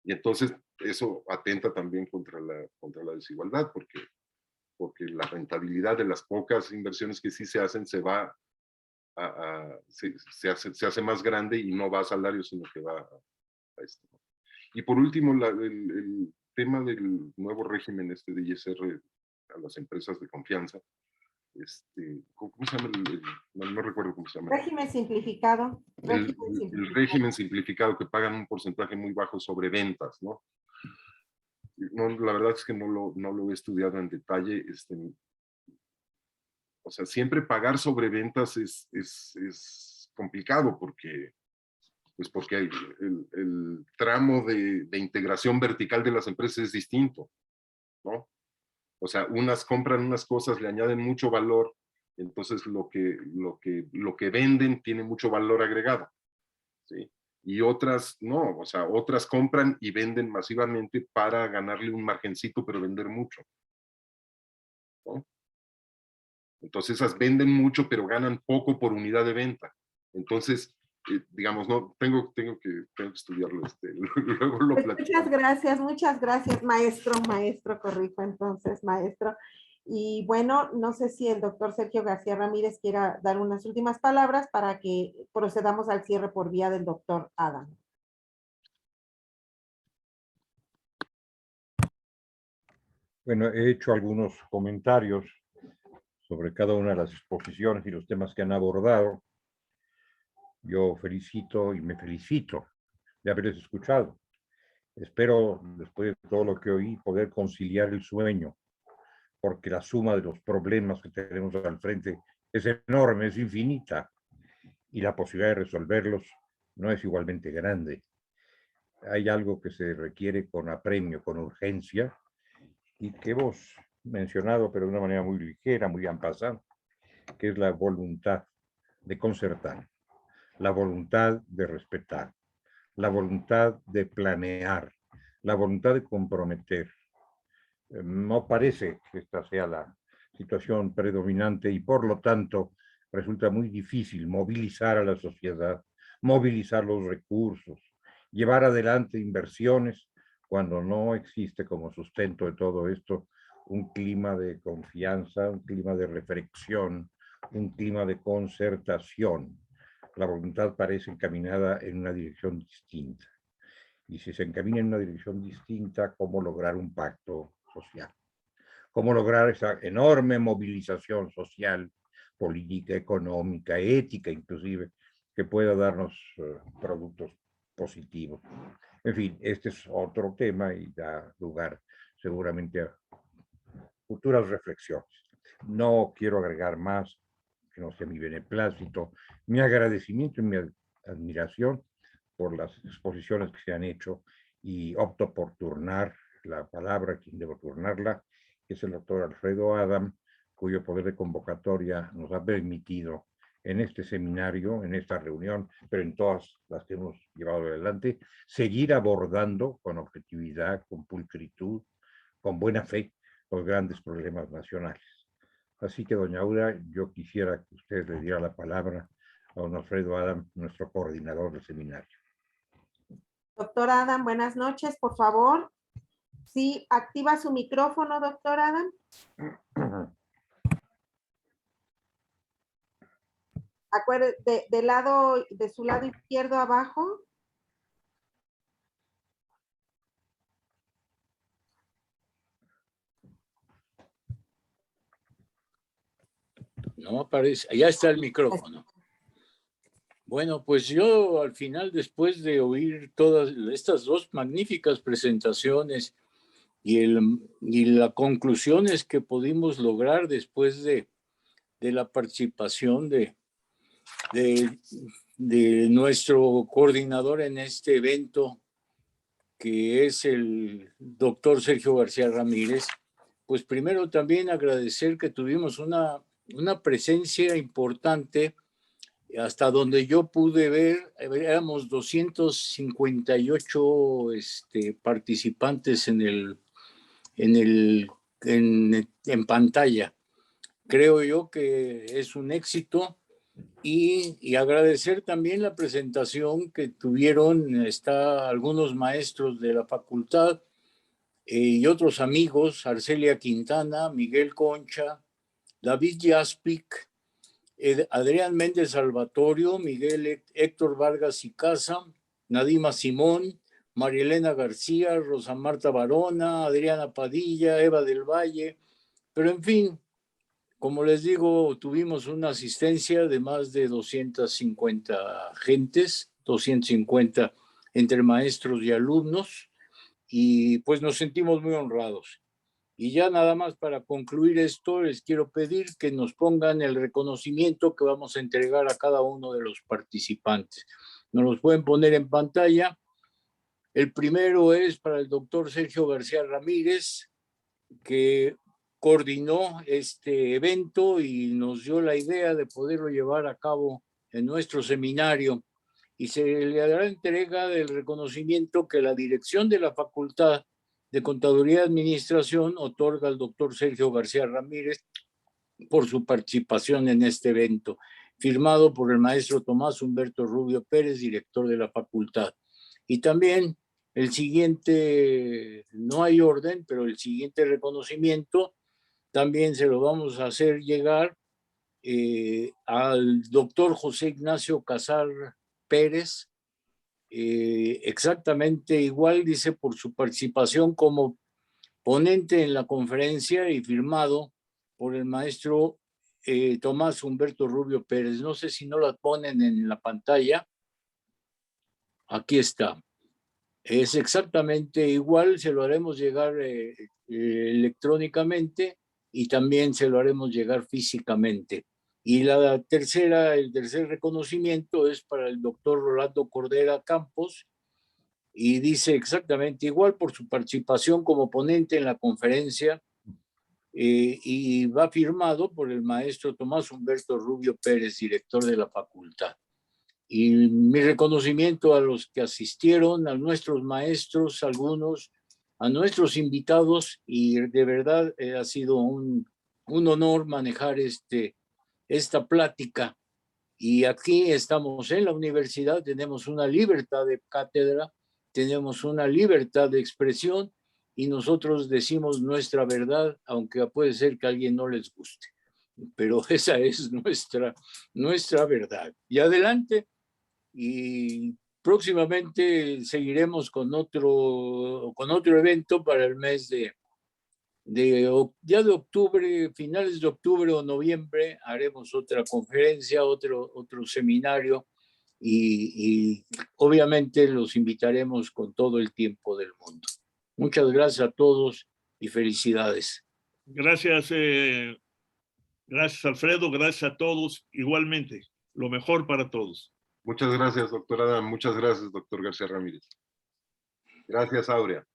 Y entonces eso atenta también contra la desigualdad, porque la rentabilidad de las pocas inversiones que sí se hacen se hace más grande y no va a salarios, sino que va a esto. Y por último, el tema del nuevo régimen de ISR a las empresas de confianza. ¿Cómo se llama? No recuerdo cómo se llama. Régimen simplificado. El régimen simplificado, que pagan un porcentaje muy bajo sobre ventas, ¿no? No, la verdad es que no lo he estudiado en detalle. O sea, siempre pagar sobre ventas es complicado porque el tramo de integración vertical de las empresas es distinto, ¿no? O sea, unas compran unas cosas, le añaden mucho valor, entonces lo que venden tiene mucho valor agregado, ¿sí? Y otras no, o sea, otras compran y venden masivamente para ganarle un margencito, pero vender mucho, ¿no? Entonces esas venden mucho, pero ganan poco por unidad de venta. Entonces, digamos, no, tengo que estudiarlo, luego lo platico. Muchas gracias, maestro Corrijo, entonces, maestro. Y bueno, no sé si el doctor Sergio García Ramírez quiera dar unas últimas palabras para que procedamos al cierre por vía del doctor Adam. Bueno, he hecho algunos comentarios sobre cada una de las exposiciones y los temas que han abordado. Yo felicito y me felicito de haberles escuchado. Espero, después de todo lo que oí, poder conciliar el sueño, porque la suma de los problemas que tenemos al frente es enorme, es infinita, y la posibilidad de resolverlos no es igualmente grande. Hay algo que se requiere con apremio, con urgencia, y que hemos mencionado, pero de una manera muy ligera, muy en passant, que es la voluntad de concertar, la voluntad de respetar, la voluntad de planear, la voluntad de comprometer. No parece que esta sea la situación predominante y por lo tanto resulta muy difícil movilizar a la sociedad, movilizar los recursos, llevar adelante inversiones cuando no existe como sustento de todo esto un clima de confianza, un clima de reflexión, un clima de concertación. La voluntad parece encaminada en una dirección distinta. Y si se encamina en una dirección distinta, ¿cómo lograr un pacto social? ¿Cómo lograr esa enorme movilización social, política, económica, ética inclusive, que pueda darnos productos positivos? En fin, este es otro tema y da lugar seguramente a futuras reflexiones. No quiero agregar más, que no sea mi beneplácito, mi agradecimiento y mi admiración por las exposiciones que se han hecho, y opto por turnar la palabra, quien debo turnarla, que es el doctor Alfredo Adam, cuyo poder de convocatoria nos ha permitido en este seminario, en esta reunión, pero en todas las que hemos llevado adelante, seguir abordando con objetividad, con pulcritud, con buena fe, los grandes problemas nacionales. Así que, doña Aura, yo quisiera que usted le diera la palabra a don Alfredo Adam, nuestro coordinador del seminario. Doctor Adam, buenas noches, por favor. Sí, activa su micrófono, doctor Adam. Acuérdate, de su lado izquierdo abajo. No aparece, ya está el micrófono. Bueno, pues yo al final, después de oír todas estas dos magníficas presentaciones y las conclusiones que pudimos lograr después de la participación de nuestro coordinador en este evento, que es el doctor Sergio García Ramírez, pues primero también agradecer que tuvimos una presencia importante. Hasta donde yo pude ver, éramos 258 participantes en pantalla. Creo yo que es un éxito, y agradecer también la presentación que tuvieron algunos maestros de la facultad y otros amigos, Arcelia Quintana, Miguel Concha, David Jaspic, Adrián Méndez Salvatorio, Miguel Héctor Vargas y Casa, Nadima Simón, Marielena García, Rosa Marta Barona, Adriana Padilla, Eva del Valle, pero en fin, como les digo, tuvimos una asistencia de más de 250 gentes, 250 entre maestros y alumnos, y pues nos sentimos muy honrados. Y ya nada más para concluir esto, les quiero pedir que nos pongan el reconocimiento que vamos a entregar a cada uno de los participantes. Nos los pueden poner en pantalla. El primero es para el doctor Sergio García Ramírez, que coordinó este evento y nos dio la idea de poderlo llevar a cabo en nuestro seminario. Y se le dará entrega del reconocimiento que la dirección de la Facultad de Contaduría y Administración otorga al doctor Sergio García Ramírez por su participación en este evento, firmado por el maestro Tomás Humberto Rubio Pérez, director de la facultad. Y también el siguiente, no hay orden, pero el siguiente reconocimiento también se lo vamos a hacer llegar al doctor José Ignacio Casar Pérez, exactamente igual, dice, por su participación como ponente en la conferencia y firmado por el maestro Tomás Humberto Rubio Pérez. No sé si no la ponen en la pantalla. Aquí está. Es exactamente igual, se lo haremos llegar electrónicamente y también se lo haremos llegar físicamente. Y el tercer reconocimiento es para el doctor Rolando Cordera Campos, y dice exactamente igual por su participación como ponente en la conferencia, y va firmado por el maestro Tomás Humberto Rubio Pérez, director de la facultad. Y mi reconocimiento a los que asistieron, a nuestros maestros, algunos, a nuestros invitados, y de verdad ha sido un honor manejar este esta plática. Y aquí estamos en la universidad, tenemos una libertad de cátedra, tenemos una libertad de expresión y nosotros decimos nuestra verdad, aunque puede ser que a alguien no les guste, pero esa es nuestra verdad. Y adelante, y próximamente seguiremos con otro evento para el mes ya de octubre, finales de octubre o noviembre, haremos otra conferencia, otro seminario y obviamente los invitaremos con todo el tiempo del mundo. Muchas gracias a todos y felicidades. Gracias, gracias Alfredo, gracias a todos. Igualmente, lo mejor para todos. Muchas gracias, doctor Adam. Muchas gracias, doctor García Ramírez. Gracias, Aurea.